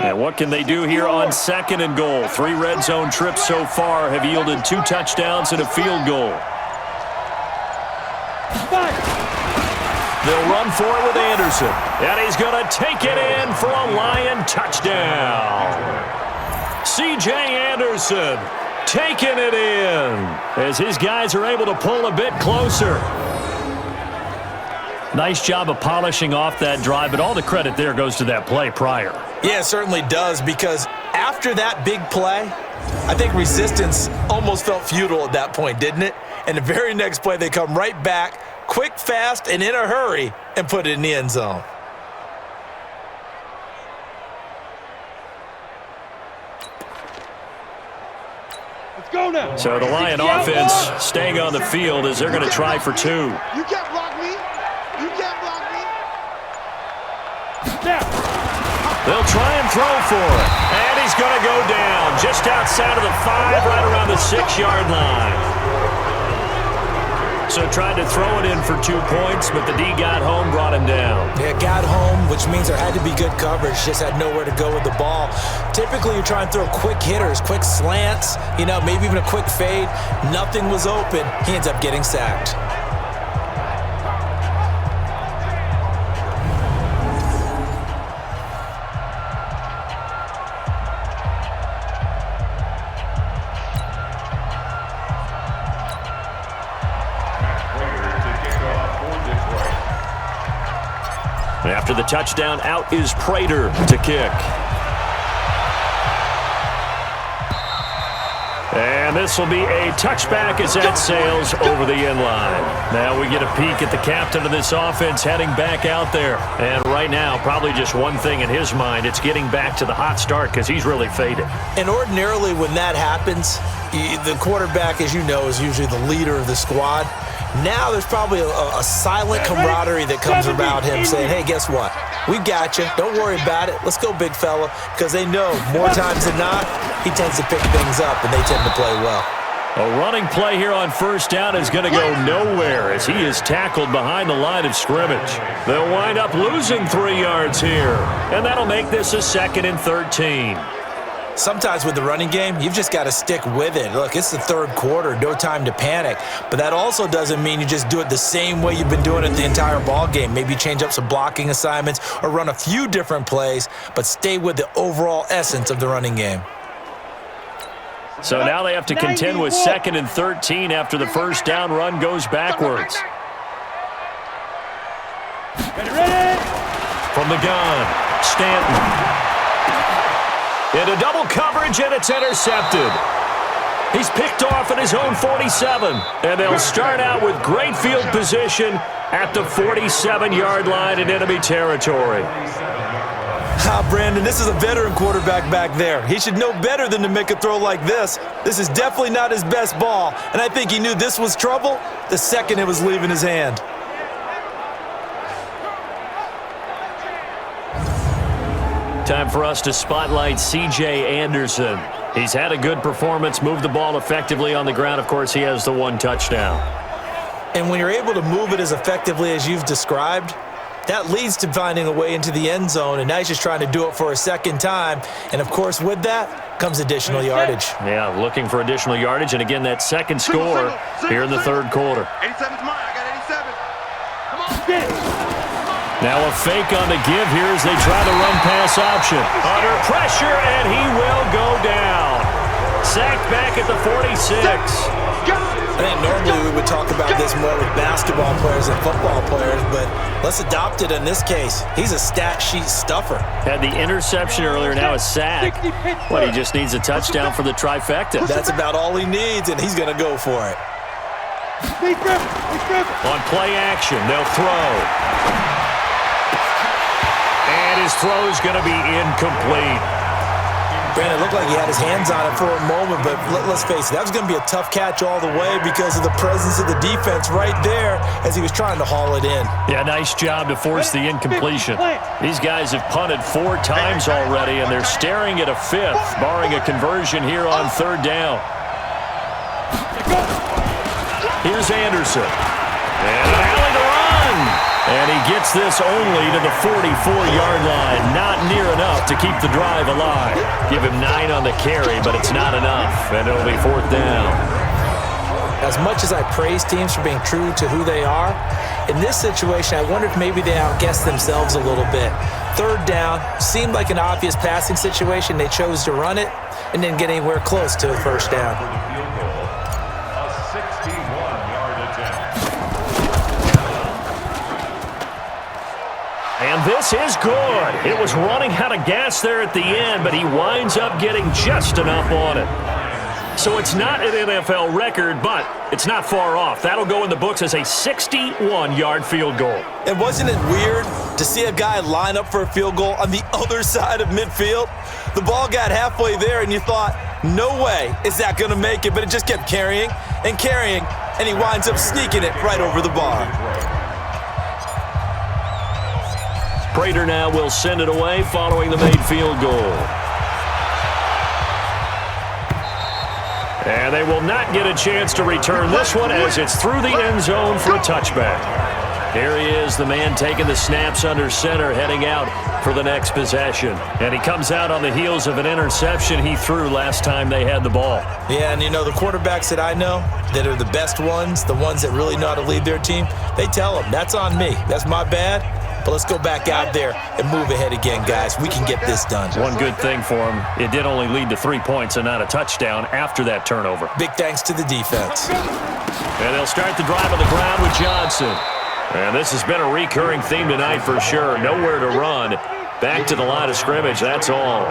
S2: And what can they do here on 2nd and goal? 3 red zone trips so far have yielded 2 touchdowns and a field goal. They'll run for it with Anderson. And he's going to take it in for a Lion touchdown. C.J. Anderson taking it in as his guys are able to pull a bit closer. Nice job of polishing off that drive, but all the credit there goes to that play prior.
S3: Yeah, it certainly does, because after that big play, I think resistance almost felt futile at that point, didn't it? And the very next play, they come right back, quick, fast, and in a hurry, and put it in the end zone.
S4: Let's go now.
S2: So the Lion offense staying on the field as they're going to try for 2.
S6: You can't block me. You can't block me.
S4: Now.
S2: They'll try and throw for it. And he's going to go down just outside of the 5, right around the 6-yard line. So tried to throw it in for 2 points, but the D got home, brought him down.
S3: Yeah, got home, which means there had to be good coverage. Just had nowhere to go with the ball. Typically, you try and throw quick hitters, quick slants, maybe even a quick fade. Nothing was open. He ends up getting sacked.
S2: After the touchdown, out is Prater to kick. And this will be a touchback as that sails over the end line. Now we get a peek at the captain of this offense heading back out there. And right now, probably just one thing in his mind. It's getting back to the hot start because he's really faded.
S3: And ordinarily when that happens, the quarterback, as you know, is usually the leader of the squad. Now there's probably a silent camaraderie that comes about him saying, hey, guess what? We got you. Don't worry about it. Let's go, big fella. Because they know more times than not, he tends to pick things up, and they tend to play well.
S2: A running play here on 1st down is going to go nowhere as he is tackled behind the line of scrimmage. They'll wind up losing 3 yards here, and that'll make this a 2nd and 13.
S3: Sometimes with the running game, you've just got to stick with it. Look, it's the 3rd quarter, no time to panic. But that also doesn't mean you just do it the same way you've been doing it the entire ball game. Maybe change up some blocking assignments or run a few different plays, but stay with the overall essence of the running game.
S2: So now they have to contend with 2nd and 13 after the 1st down run goes backwards.
S4: Ready.
S2: From the gun, Stanton. Into double coverage, and it's intercepted. He's picked off at his own 47, and they'll start out with great field position at the 47-yard line in enemy territory.
S3: Brandon, this is a veteran quarterback back there. He should know better than to make a throw like this. This is definitely not his best ball, and I think he knew this was trouble the second it was leaving his hand.
S2: Time for us to spotlight C.J. Anderson. He's had a good performance, moved the ball effectively on the ground. Of course, he has the 1 touchdown.
S3: And when you're able to move it as effectively as you've described, That leads to finding a way into the end zone, and now he's just trying to do it for a second time. And, of course, with that comes additional yardage.
S2: Yeah, looking for additional yardage, and again, that second score here in the third quarter.
S6: 87's mine. I got 87. Come on,
S4: Get it.
S2: Now a fake on the give here as they try the run-pass option. Under pressure, and he will go down. Sacked back at the 46.
S3: I think normally we would talk about this more with basketball players and football players, but let's adopt it in this case. He's a stat sheet stuffer.
S2: Had the interception earlier, now a sack. Well, he just needs a touchdown for the trifecta.
S3: That's about all he needs, and he's going to go for it.
S2: On play action, they'll throw. And his throw is going to be incomplete.
S3: Brandon, it looked like he had his hands on it for a moment, but let's face it, that was going to be a tough catch all the way because of the presence of the defense right there as he was trying to haul it in.
S2: Yeah, nice job to force the incompletion. These guys have punted 4 times already, and they're staring at a 5th, barring a conversion here on 3rd down. Here's Anderson. And an alley to run. And he gets this only to the 44-yard line. Not near enough to keep the drive alive. Give him 9 on the carry, but it's not enough. And it'll be 4th down.
S3: As much as I praise teams for being true to who they are, in this situation, I wonder if maybe they outguessed themselves a little bit. 3rd down, seemed like an obvious passing situation. They chose to run it and didn't get anywhere close to a 1st down.
S5: A 61-yard attempt.
S2: And this is good. It was running out of gas there at the end, but he winds up getting just enough on it. So it's not an NFL record, but it's not far off. That'll go in the books as a 61-yard field goal.
S3: And wasn't it weird to see a guy line up for a field goal on the other side of midfield? The ball got halfway there, and you thought, no way is that going to make it, but it just kept carrying, and he winds up sneaking it right over the bar.
S2: Prater now will send it away following the made field goal. And they will not get a chance to return this one as it's through the end zone for a touchback. Here he is, the man taking the snaps under center, heading out for the next possession. And he comes out on the heels of an interception he threw last time they had the ball.
S3: Yeah, and you know, the quarterbacks that I know that are the best ones, the ones that really know how to lead their team, they tell them, that's on me. That's my bad. But let's go back out there and move ahead again, guys. We can get this done.
S2: One good thing for him, it did only lead to 3 points and not a touchdown after that turnover.
S3: Big thanks to the defense.
S2: And they'll start the drive on the ground with Johnson. And this has been a recurring theme tonight for sure. Nowhere to run. Back to the line of scrimmage, that's all.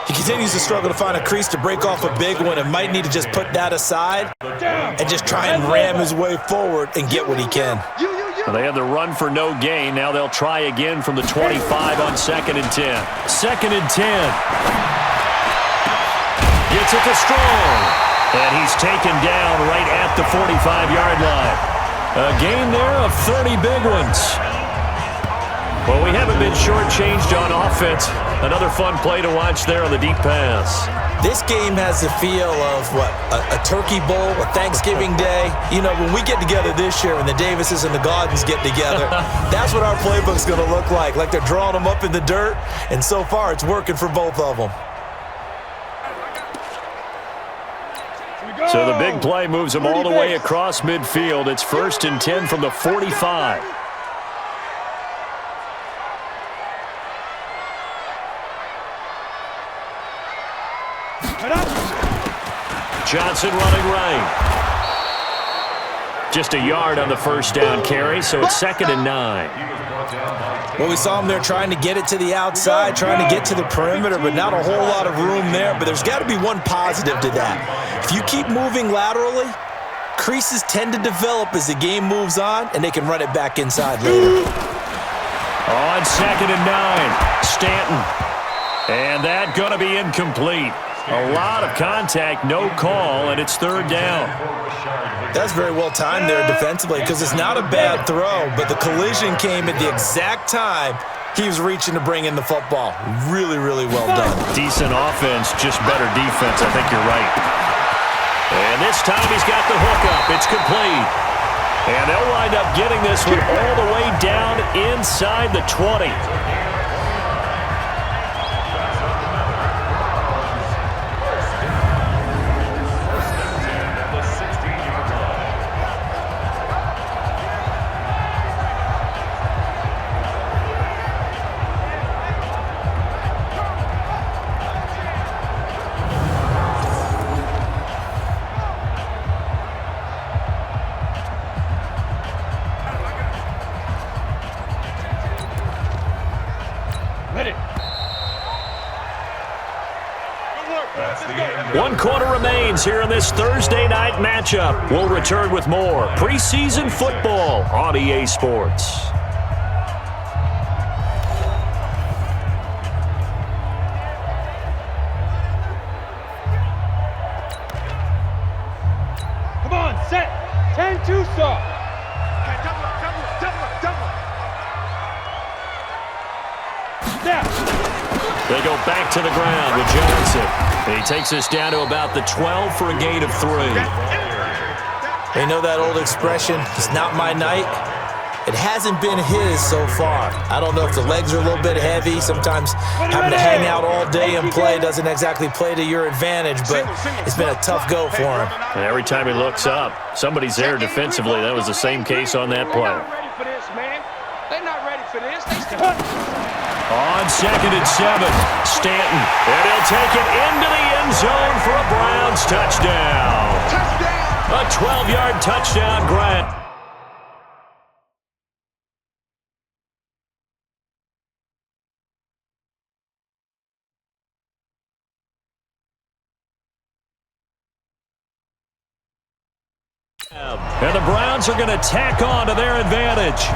S3: He continues to struggle to find a crease to break off a big one and might need to just put that aside and just try and ram his way forward and get what he can.
S2: Well, they had the run for no gain. Now they'll try again from the 25 on 2nd and 10. 2nd and 10. Gets it to Strong. And he's taken down right at the 45-yard line. A gain there of 30 big ones. Well, we haven't been shortchanged on offense. Another fun play to watch there on the deep pass.
S3: This game has the feel of, a Turkey Bowl, a Thanksgiving Day. You know, when we get together this year, when the Davises and the Gaudens get together, that's what our playbook's going to look like they're drawing them up in the dirt, and so far it's working for both of them.
S2: So the big play moves them all the way across midfield. It's 1st and 10 from the 45. Johnson running right. Just a yard on the 1st down carry, so it's 2nd and 9.
S3: Well, we saw him there trying to get it to the outside, trying to get to the perimeter, but not a whole lot of room there. But there's got to be one positive to that. If you keep moving laterally, creases tend to develop as the game moves on, and they can run it back inside later.
S2: On 2nd and 9, Stanton. And that going to be incomplete. A lot of contact, no call, and it's 3rd down.
S3: That's very well timed there defensively because it's not a bad throw, but the collision came at the exact time he was reaching to bring in the football. Really, really well done.
S2: Decent offense, just better defense. I think you're right. And this time he's got the hook up. It's complete. And they'll wind up getting this one all the way down inside the 20. One quarter remains here in this Thursday night matchup. We'll return with more preseason football on EA Sports.
S4: Come on, set. 10-2 soft. Okay, double up. Snap.
S2: They go back to the ground with Johnson. And he takes us down to about the 12 for a gain of 3.
S3: You know that old expression, it's not my night? It hasn't been his so far. I don't know if the legs are a little bit heavy. Sometimes having to hang out all day and play doesn't exactly play to your advantage, but it's been a tough go for him.
S2: And every time he looks up, somebody's there defensively. That was the same case on that play.
S4: They're not ready for this. They still...
S2: On 2nd and 7, Stanton. And he'll take it into the end zone for a Browns touchdown. A 12-yard touchdown, Grant. And the Browns are going to tack on to their advantage.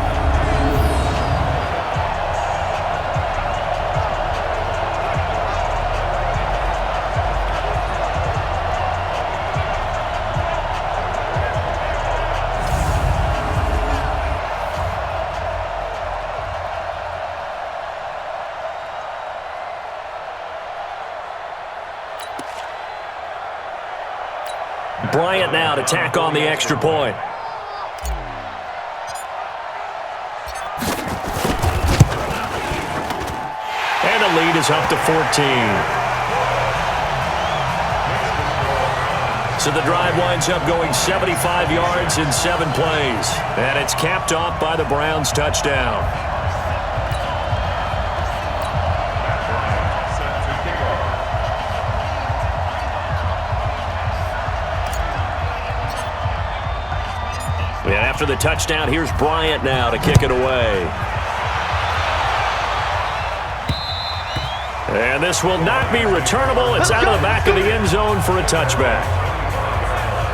S2: Bryant now to tack on the extra point. And the lead is up to 14. So the drive winds up going 75 yards in 7 plays. And it's capped off by the Browns touchdown. And after the touchdown, here's Bryant now to kick it away. And this will not be returnable. It's out of the back of the end zone for a touchback.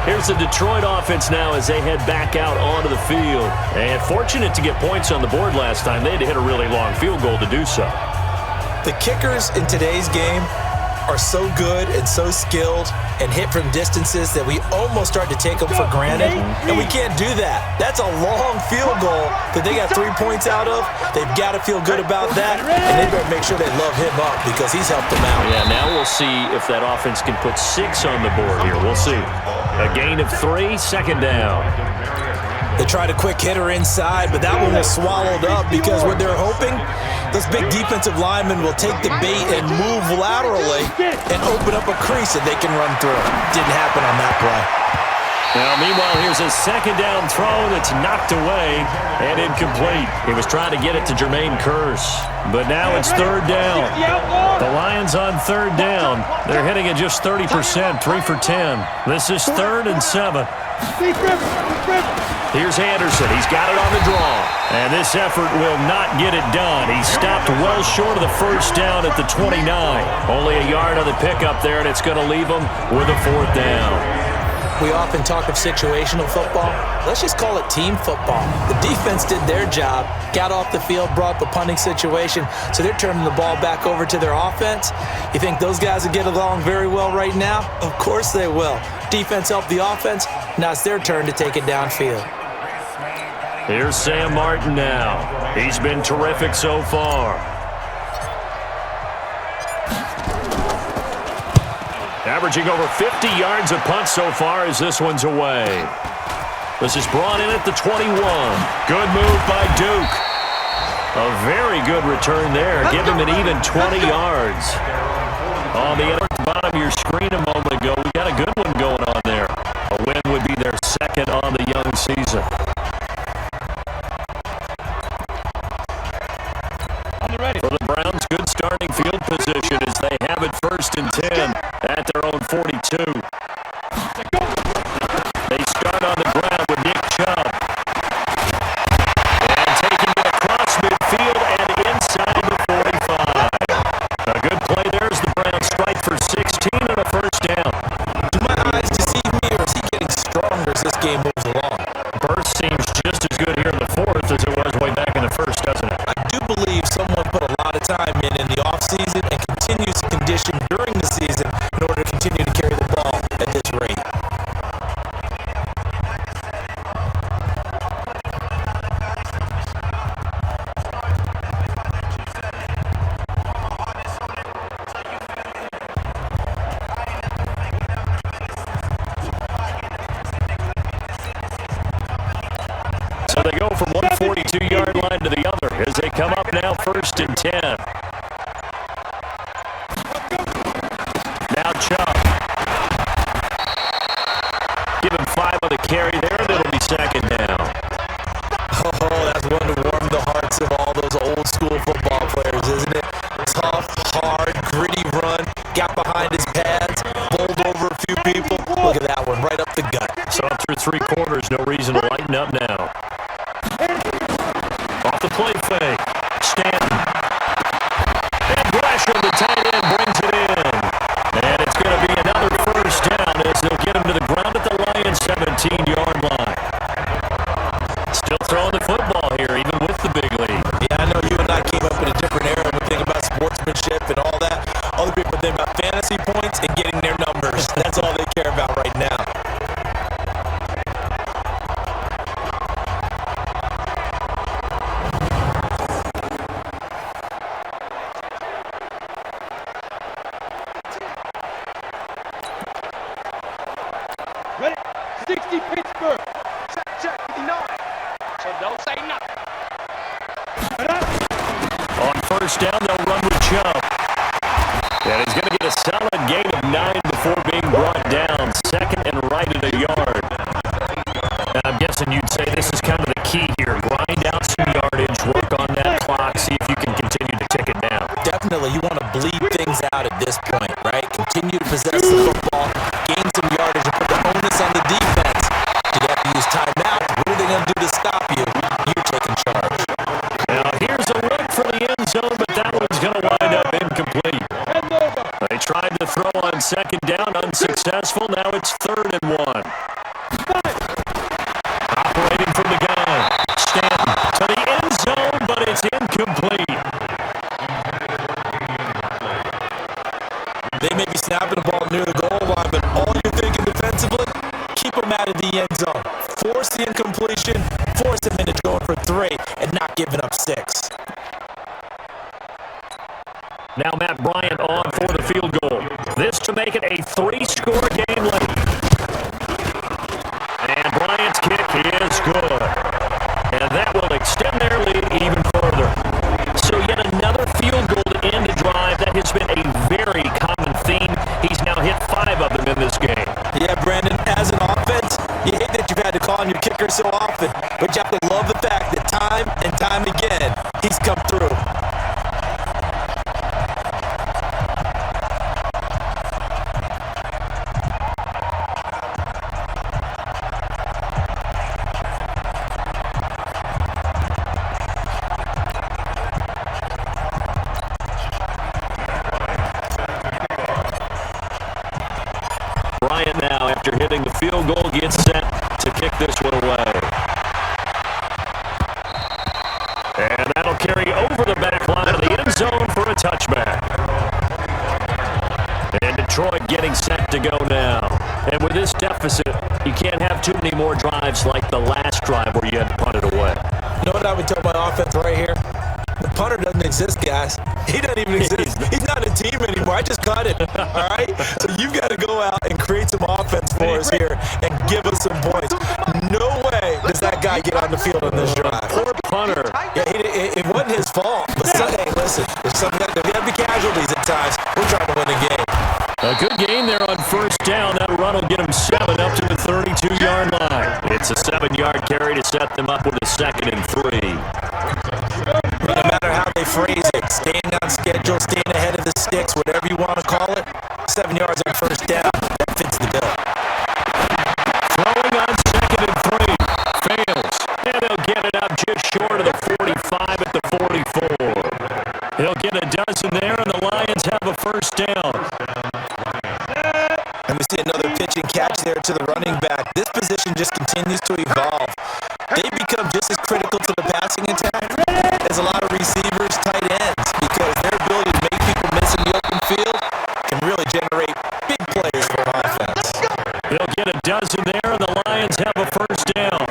S2: Here's the Detroit offense now as they head back out onto the field. And fortunate to get points on the board last time. They had to hit a really long field goal to do so.
S3: The kickers in today's game are so good and so skilled and hit from distances that we almost start to take them for granted, and we can't do that. That's a long field goal that they got 3 points out of. They've got to feel good about that, and they better make sure they love him up because he's helped them out.
S2: Yeah, now we'll see if that offense can put 6 on the board here. We'll see. A gain of 3, 2nd down.
S3: They tried a quick hitter inside, but that one was swallowed up because what they're hoping, those big defensive linemen will take the bait and move laterally and open up a crease that they can run through. Didn't happen on that play.
S2: Now, meanwhile, here's a 2nd down throw that's knocked away and incomplete. He was trying to get it to Jermaine Kearse, but now it's 3rd down. The Lions on 3rd down. They're hitting at just 30%, 3 for 10. This is 3rd and 7. Here's Anderson. He's got it on the draw. And this effort will not get it done. He stopped well short of the 1st down at the 29. Only a yard on the pickup there, and it's going to leave him with a 4th down.
S3: We often talk of situational football. Let's just call it team football. The defense did their job, got off the field, brought up a punting situation, so they're turning the ball back over to their offense. You think those guys will get along very well right now? Of course they will. Defense helped the offense. Now it's their turn to take it downfield.
S2: Here's Sam Martin now. He's been terrific so far. Averaging over 50 yards a punt so far as this one's away. This is brought in at the 21. Good move by Duke. A very good return there. Give him an even 20 yards. On the bottom of your screen a moment ago, we got a good one going on there. A win would be their second on the young season. For the Browns, good starting field position as they have it 1st and 10 at their own 42. They start on the ground with Nick Chubb. And taking it across midfield and inside the 45. A good play there as the Browns strike for 16 and a 1st down.
S3: Do my eyes deceive me, or is he getting stronger as this game moves along?
S2: Burst seems just as good here in the 4th as it was way back in the 1st, doesn't it?
S3: I do believe someone put a lot of time in the offseason and continues to condition during the season in order to continue to carry the ball at this rate.
S2: So they go from one 42-yard line to the other as they come up now 1st and 10. Now Chubb. Give him 5 on the carry there, and it'll be 2nd down.
S3: Oh, that's one to warm the hearts of all those old school football players, isn't it? Tough, hard, gritty run, got behind his pads, bowled over a few people. Look at that one, right up the gut.
S2: So through 3 quarters, no reason to lighten up now. Off the play fake. Stanton. And Gresham, the tight end, brings it in. And it's going to be another 1st down as they'll get him to the ground at the Lions' 17-yard line. Still throwing the football here, even with the big lead.
S3: Yeah, I know you and I came up in a different era when we think about sportsmanship and all that. Other people think about fantasy points and getting their numbers. That's all they care about right now.
S4: Ready? 60 Pittsburgh. Check 59. So don't say nothing.
S2: On 1st down, they'll run with Chubb. And he's going to get a solid gain of 9 before being brought down. 2nd and right at a yard. And I'm guessing you'd say this is kind of the key here. Grind out some yardage, work on that clock, see if you can continue to tick it down.
S3: Definitely, you want to bleed things out at this point, right? Continue to possess the football, gain some yardage, and put the onus on the defense. Do they have to use timeout? What are they going to do to stop you? You're taking charge.
S2: Now here's a look for the end zone, but that one's going to wind up incomplete. They tried to throw on 2nd down, unsuccessful. Now it's 3rd and 1. Operating from the gun. Stanton to the end zone, but it's incomplete.
S3: They may be snapping the ball near the goal line, but all you're thinking defensively, keep them out of the end zone. Force the incompletion, force them into going for 3 and not giving up 6.
S2: Now Matt Bryant on for the field goal. This to make it a 3-score game late. And Bryant's kick is good. And that will extend their lead even further. So yet another field goal to end a drive. That has been a very common theme. He's now hit 5 of them in this game.
S3: Yeah, Brandon, as an offense, you hate that you've had to call on your kicker so often, but you have to love the fact that time and time again, he's come through.
S2: Bryant now, after hitting the field goal, gets set to kick this one away. And that'll carry over the back line of the end zone for a touchback. And Detroit getting set to go now. And with this deficit, you can't have too many more drives like the last drive where you had to punt it away.
S3: You know what I would tell my offense right here? The punter doesn't exist, guys. He doesn't even exist. He's not a team anymore. I just cut it, all right? So you've got to go out and create some offense for us here and give us some points. No way guy get on the field on this drive.
S2: Poor punter.
S3: Yeah, it wasn't his fault. But hey, listen, there's got to be casualties at times. We're trying to win a game.
S2: A good gain there on first down. That run will get them 7 up to the 32-yard line. It's a 7-yard carry to set them up with a 2nd and 3.
S3: No matter how they phrase it, staying on schedule, staying ahead of the sticks, whatever you want to call it, 7 yards on first down, that fits the bill.
S2: Throwing on 2nd and 3. Fails. And they'll get it up just short of the 45 at the 44. He'll get a dozen there, and the Lions have a first down.
S3: And we see another pitch and catch there to the running back. This position just continues to evolve. They become just as critical to the passing attack as a lot of receivers, tight ends, because their ability to make people miss in the open field can really generate big plays for an offense.
S2: They'll get a dozen there, and the Lions have a first down.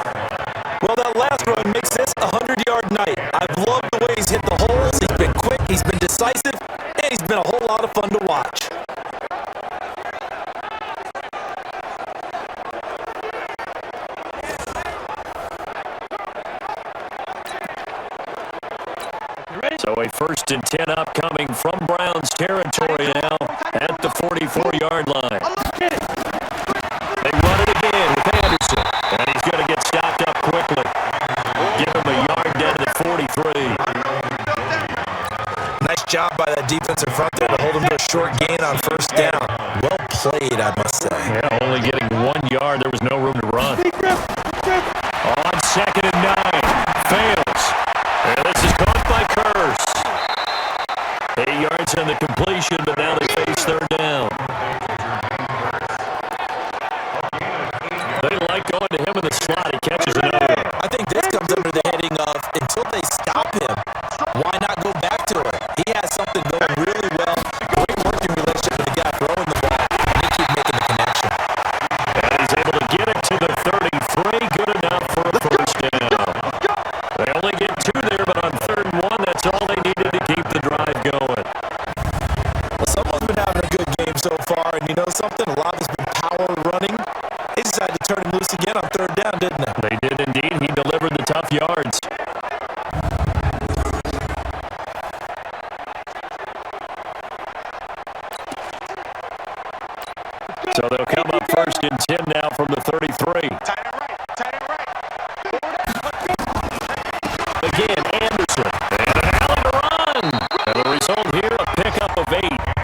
S3: Well, that last run makes this a 100-yard night. I've loved the way he's hit the holes. He's been quick, he's been decisive, and he's been a whole lot of fun to watch.
S2: So a 1st and 10 upcoming from Browns territory now at the 44-yard line. They run it again with Anderson, and he's going to get stopped up quickly. Give him a yard down to the 43.
S3: Nice job by that defensive front there to hold him to a short gain on first down. Well played, I must say.
S2: Yeah, only getting 1 yard. There was no room to run. On 2nd and 9. Fails. And this is caught by Curse. 8 yards on the completion, but now they face 3rd down. They like going to him in the slot. He catches another.
S3: I think this comes under the heading of, until they stop him, why not go back to it? He has something going really well. Great working relationship with the guy throwing the ball, and they keep making the connection.
S2: And he's able to get it to the 33. Good enough for a first down. They only get 2 there, but on 3rd and 1, that's all they needed to keep the drive going.
S3: Well, someone's been having a good game so far, and you know something? A lot has been power running. They decided to turn him loose again on 3rd down, didn't they?
S2: They did indeed. He delivered the tough yards. So they'll come up 1st and 10 now from the 33. Again, Anderson. And an alley to run. And the result here, a pickup of 8.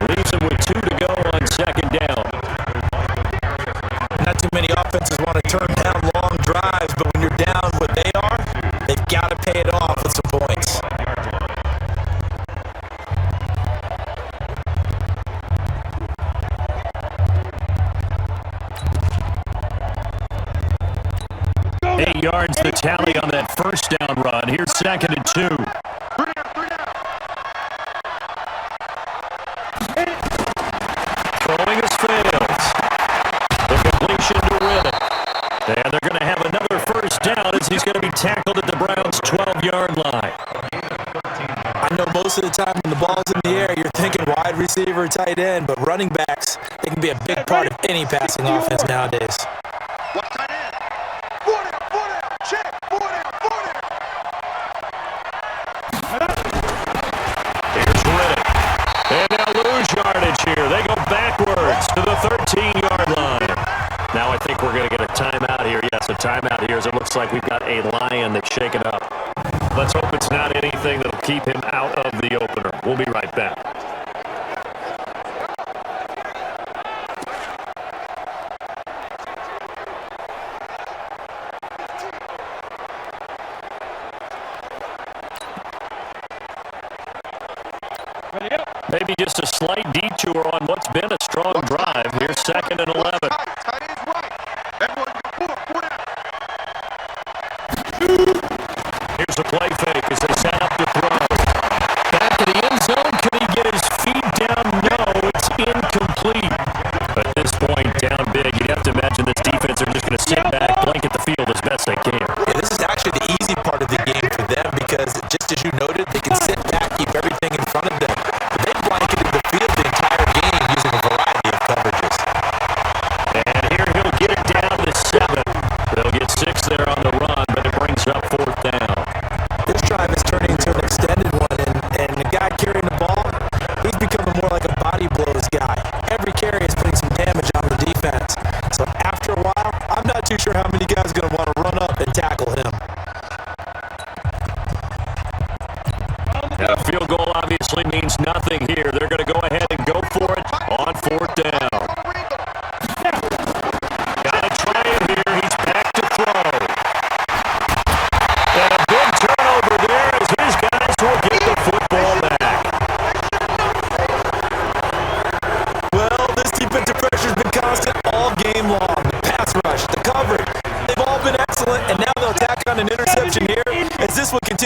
S2: Leaves him with 2 to go on 2nd down.
S3: Not too many offenses want to turn down long drives, but when you're down what they are, they've got to pay it off with some points.
S2: Eight yards the tally on that first down run. Here's 2nd and 2. Throwing his fails. The completion to Riddick. And they're going to have another first down as he's going to be tackled at the Browns' 12-yard line.
S3: I know most of the time when the ball's in the air, you're thinking wide receiver, tight end, but running backs, they can be a big part of any passing offense nowadays.
S6: Watch tight end. 4 down, check. 4 down.
S2: Here's Riddick. And they'll lose yardage here. They go backwards to the 13-yard line. Now I think we're going to get a timeout here. Yes, a timeout here as it looks like we've got a Lion that's shaken up. Let's hope it's not anything that'll keep him out of the opener. We'll be right back. Maybe just a slight detour on what's been a strong drive. Here's 2nd and 11.
S6: Tight end's right. Everyone, 4 down.
S2: Here's a play fake as they set up to throw. Back to the end zone. Can he get his feet down? No, it's incomplete. At this point, down big. You have to imagine this defense are just going to sit back, blanket the field as best they can.
S3: Yeah, this is actually the easy part of the game for them because, just as you noted, they can sit back, keep everything in front of them. But they blanketed the field the entire game using a variety of coverages.
S2: And here he'll get it down to 7. They'll get 6 there on the run, but it brings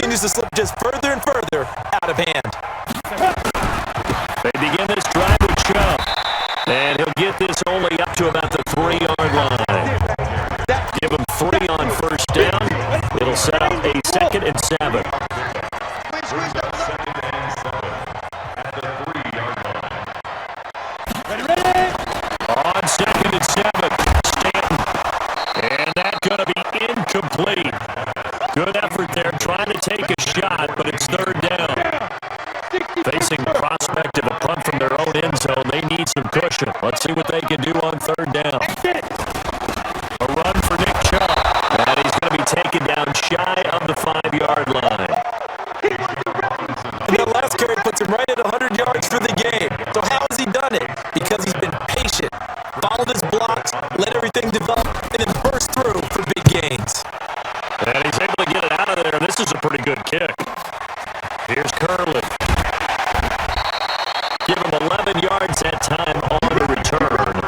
S3: continues to slip just further and further out of hand.
S2: They begin this drive with Chubb. And he'll get this only up to about the 3-yard line. Give him 3 on first down. It'll set up a 2nd and 7. On 2nd and 7, Stanton. And that's going to be incomplete. Good effort there, trying to take a shot, but it's 3rd down. Facing the prospect of a punt from their own end zone, they need some cushion. Let's see what they can do on 3rd down. A run for Nick Chubb, and he's going to be taken down shy of the 5-yard line.
S3: And the last carry puts him right at 100 yards for the game. So how has he done it? Because he's been patient, followed his blocks, let everything develop, and then burst through for big gains.
S2: And he's able to get it out of there. This is a pretty good kick. Here's Curley. Give him 11 yards that time on the return.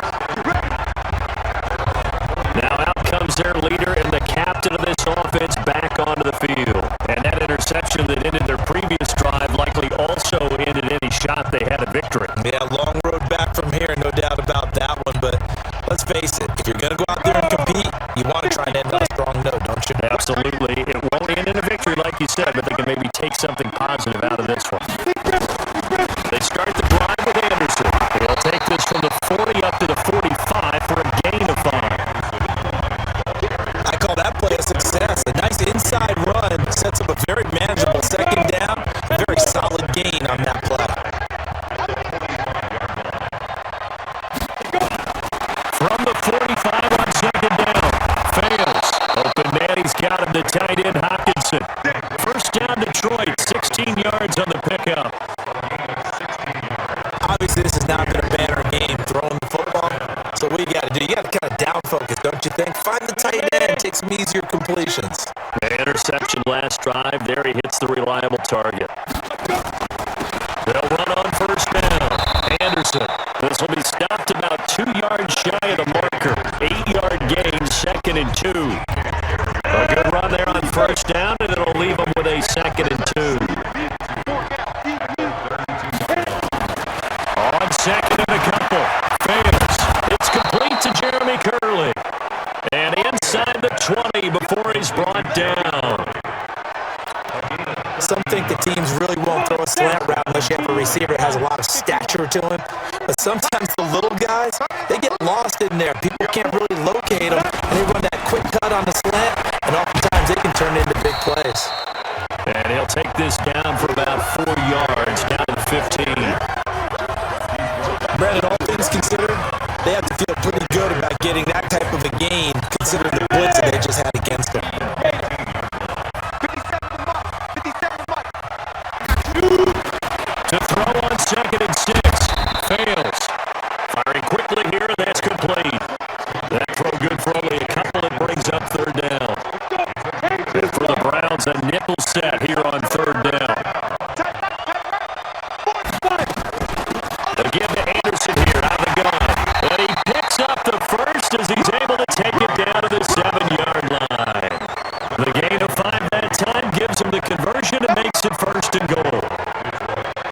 S2: Now out comes their leader and the captain of this offense back onto the field. And that interception that ended their previous drive likely also ended any shot they had at victory.
S3: Yeah, long road back from here, no doubt about that one. But let's face it, if you're going to go out there and compete, you want to try and end on a strong note, don't you?
S2: Absolutely. It won't end in a victory like you said, but they can maybe take something positive out of this one. They start the drive with Anderson. He'll take this from the 40 up to the 45 for a gain of 5.
S3: I call that play a success. A nice inside run sets up a very manageable 2nd down. A very solid gain on that play.
S2: From the 45 on 2nd down. Fails. Open man, he's got him to tight end Hopkinson. First down Detroit, 16 yards on the pickup.
S3: Obviously, this has not been a banner game throwing the football. So what you got to do? You got to kind of down focus, don't you think? Find the tight end, take some easier completions.
S2: The interception last drive. There he hits the reliable target. They'll run on first down. Anderson. This will be stopped about 2 yards shy of the marker. 8-yard gain, 2nd and 2. A good run there on first down, and it'll leave them with a 2nd and 2. On 2nd and a couple. Fails. It's complete to Jeremy Curley. And inside the 20 before he's brought down.
S3: Some think the teams really won't throw a slant route unless you have a receiver that has a lot of stature to him. But sometimes the little guys, they get lost in there. People can't really locate them, and they run that quick cut on the slant, and oftentimes they can turn into big plays.
S2: And he'll take this down for about 4 yards, down to the 15.
S3: Brandon, all things considered, they have to feel pretty good about getting that type of a gain, considering the blitz that they just had against them.
S2: To throw on 2nd and 6. Fails. Firing quickly here, and that's complete. That throw good for only a couple. It brings up 3rd down. And for the Browns, a nickel set here on 3rd down. They'll give to Anderson here out of the gun. And he picks up the first as he's able to take it down to the 7-yard line. The gain of 5 that time gives him the conversion and makes it 1st and goal.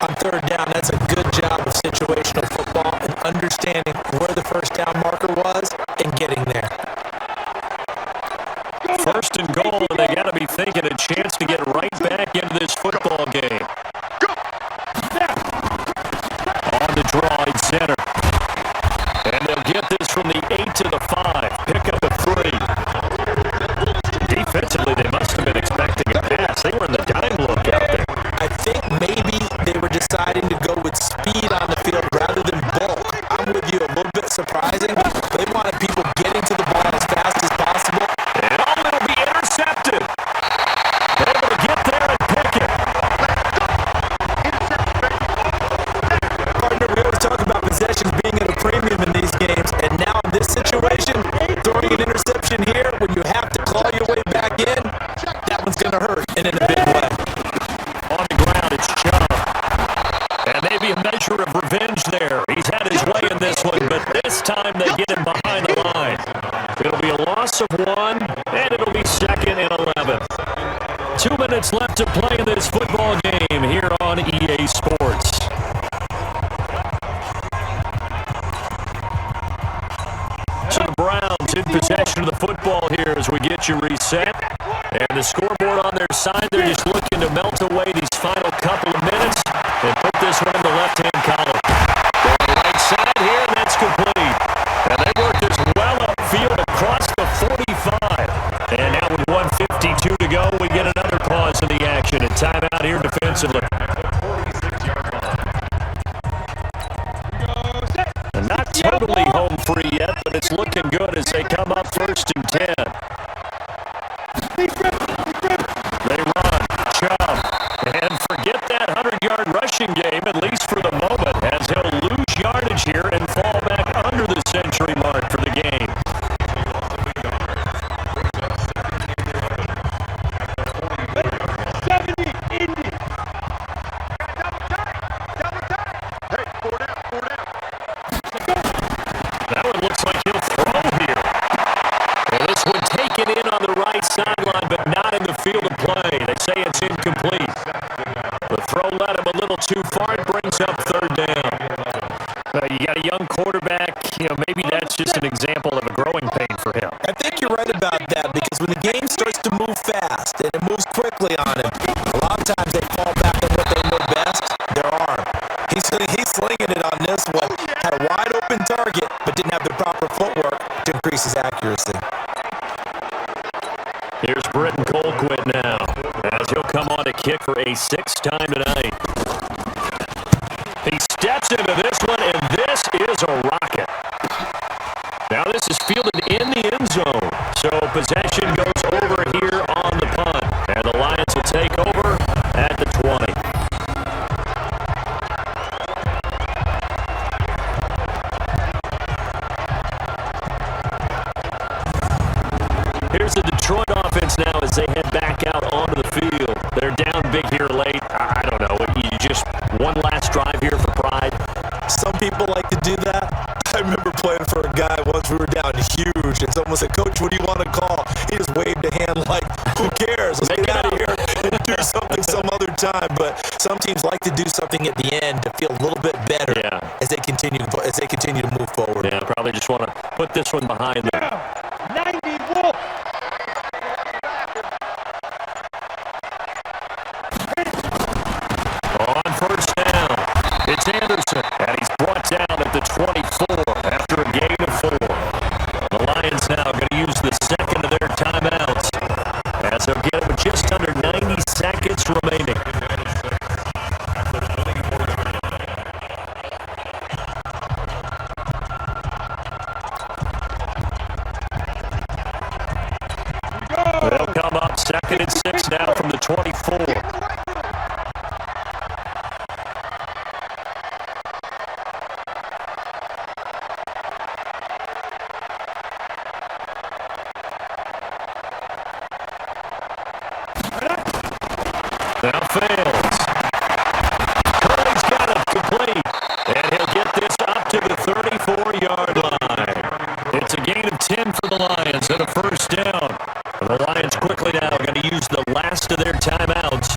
S3: On 3rd down, that's a good job of situational football and understanding where the first down marker was and getting there.
S2: 1st and goal, and they got to be thinking a chance to get right back into this football game. On the draw in center. And they'll get this from the 8 to the 5. Pick up a 3. Defensively, they must have been expecting a pass. They were in the dime look out there.
S3: I think maybe they were deciding to go with speed on the field rather than bulk. I'm with you, a little bit surprising. They wanted people getting to the ball as fast as possible.
S2: And it'll be intercepted. Able to get there and pick it.
S3: Partner, we always talk about possessions being at a premium in these games, and now in this situation, throwing an interception here when you have to claw your way back in, that one's going to hurt, and in a big way.
S2: On the ground, it's Chubb. And maybe a measure of revenge there. He's had his way in this one, but this time they get him behind the line. It'll be a loss of 1, and it'll be 2nd and 11. 2 minutes minutes left to play in this football game here on EA Sports. So the Browns in possession of the football here as we get you reset. And the scoreboard on their side, they're just looking to melt away these final couple of minutes and put this one in the left-hand column. Go to the right side here, and that's complete. And they work this well upfield across the 45. And now with 1:52 to go, we get another pause in the action and timeout here defensively. And not totally home free yet, but it's looking good as they come up 1st and 10. They run, Chubb, and forget that 100-yard rushing game, at least for the moment, as he'll lose yardage here and fall back under the century mark for the game. That one looks like he'll throw here. And this one taken in on the right sideline, but not in the field of play. They say it's incomplete. The throw led him a little too far. It brings up 3rd down. You got a young quarterback. Maybe that's just an example of a growing pain for him.
S3: I think you're right about that because when the game starts to move fast and it moves quickly on him, a lot of times they fall back on what they know best, their arm. He's slinging it on this one. Had a wide open target, but didn't have the proper footwork to increase his accuracy.
S2: Here's Britton Colquitt now, as he'll come on to kick for a 6th time tonight. He steps into this one, and this is a rocket. Now this is fielded in the end zone, so possession goes over here on the punt, and the Lions will take over at the 20. Here's the Detroit offense now as they head back out onto the field. They're down big here late. I don't know. You just one last drive here for pride.
S3: Some people like to do that. I remember playing for a guy once. We were down huge, and someone said, "Coach, what do you want to call?" He just waved a hand like, "Who cares? Let's get out of here and do something some other time." But some teams like to do something at the end to feel a little bit better as they continue to move forward.
S2: Yeah, probably just want to put this one behind them.
S4: 91.
S2: On 1st down, it's Anderson, and he's brought down at the 24 after a gain of 4. The Lions now going to use the second of their timeouts as they'll get it with just under 90 seconds remaining. They'll come up 2nd and 6 now from the 24. Now fails. Curry's got it complete, and he'll get this up to the 34-yard line. It's a gain of 10 for the Lions and a 1st down. And the Lions quickly now going to use the last of their timeouts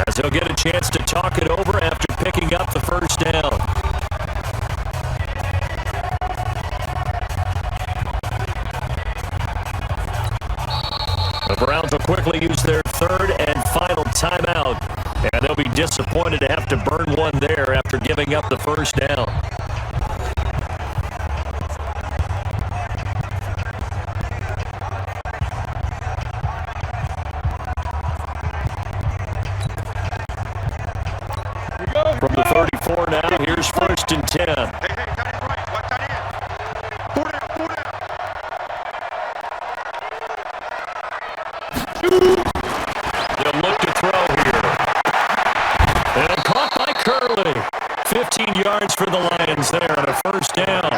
S2: as they'll get a chance to talk it over after picking up the 1st down. The Browns will quickly use their 3rd and final timeout, and they'll be disappointed to have to burn one there after giving up the 1st down. From the 34 now, here's 1st and 10.
S6: Hey, tight end right. What tight end? Pull down.
S2: They'll look to throw here. And caught by Curley. 15 yards for the Lions there on a 1st down.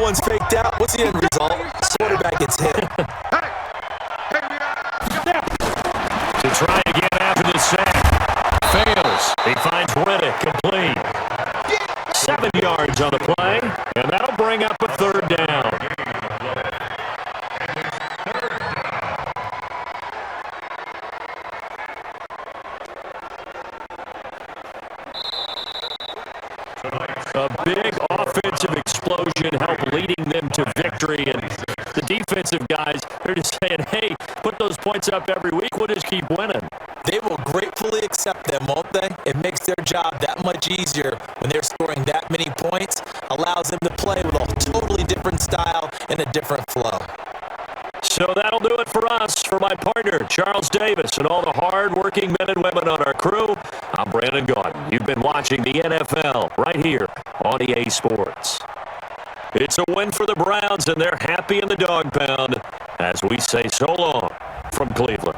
S3: one's faked out. What's the end result? Quarterback gets hit.
S2: To try again after the sack. Fails. He finds Riddick complete. 7 yards on the play, and that'll bring up a 3rd down. A big offensive explosion helped leading them to victory, and the defensive guys, they're just saying, hey, put those points up every week, we'll just keep winning.
S3: They will gratefully accept them, won't they? It makes their job that much easier when they're scoring that many points, allows them to play with a totally different style and a different flow.
S2: So that'll do it for us. For my partner, Charles Davis, and all the hard-working men and women on our crew, I'm Brandon Gaudin. You've been watching the NFL right here on EA Sports. It's a win for the Browns, and they're happy in the dog pound as we say so long from Cleveland.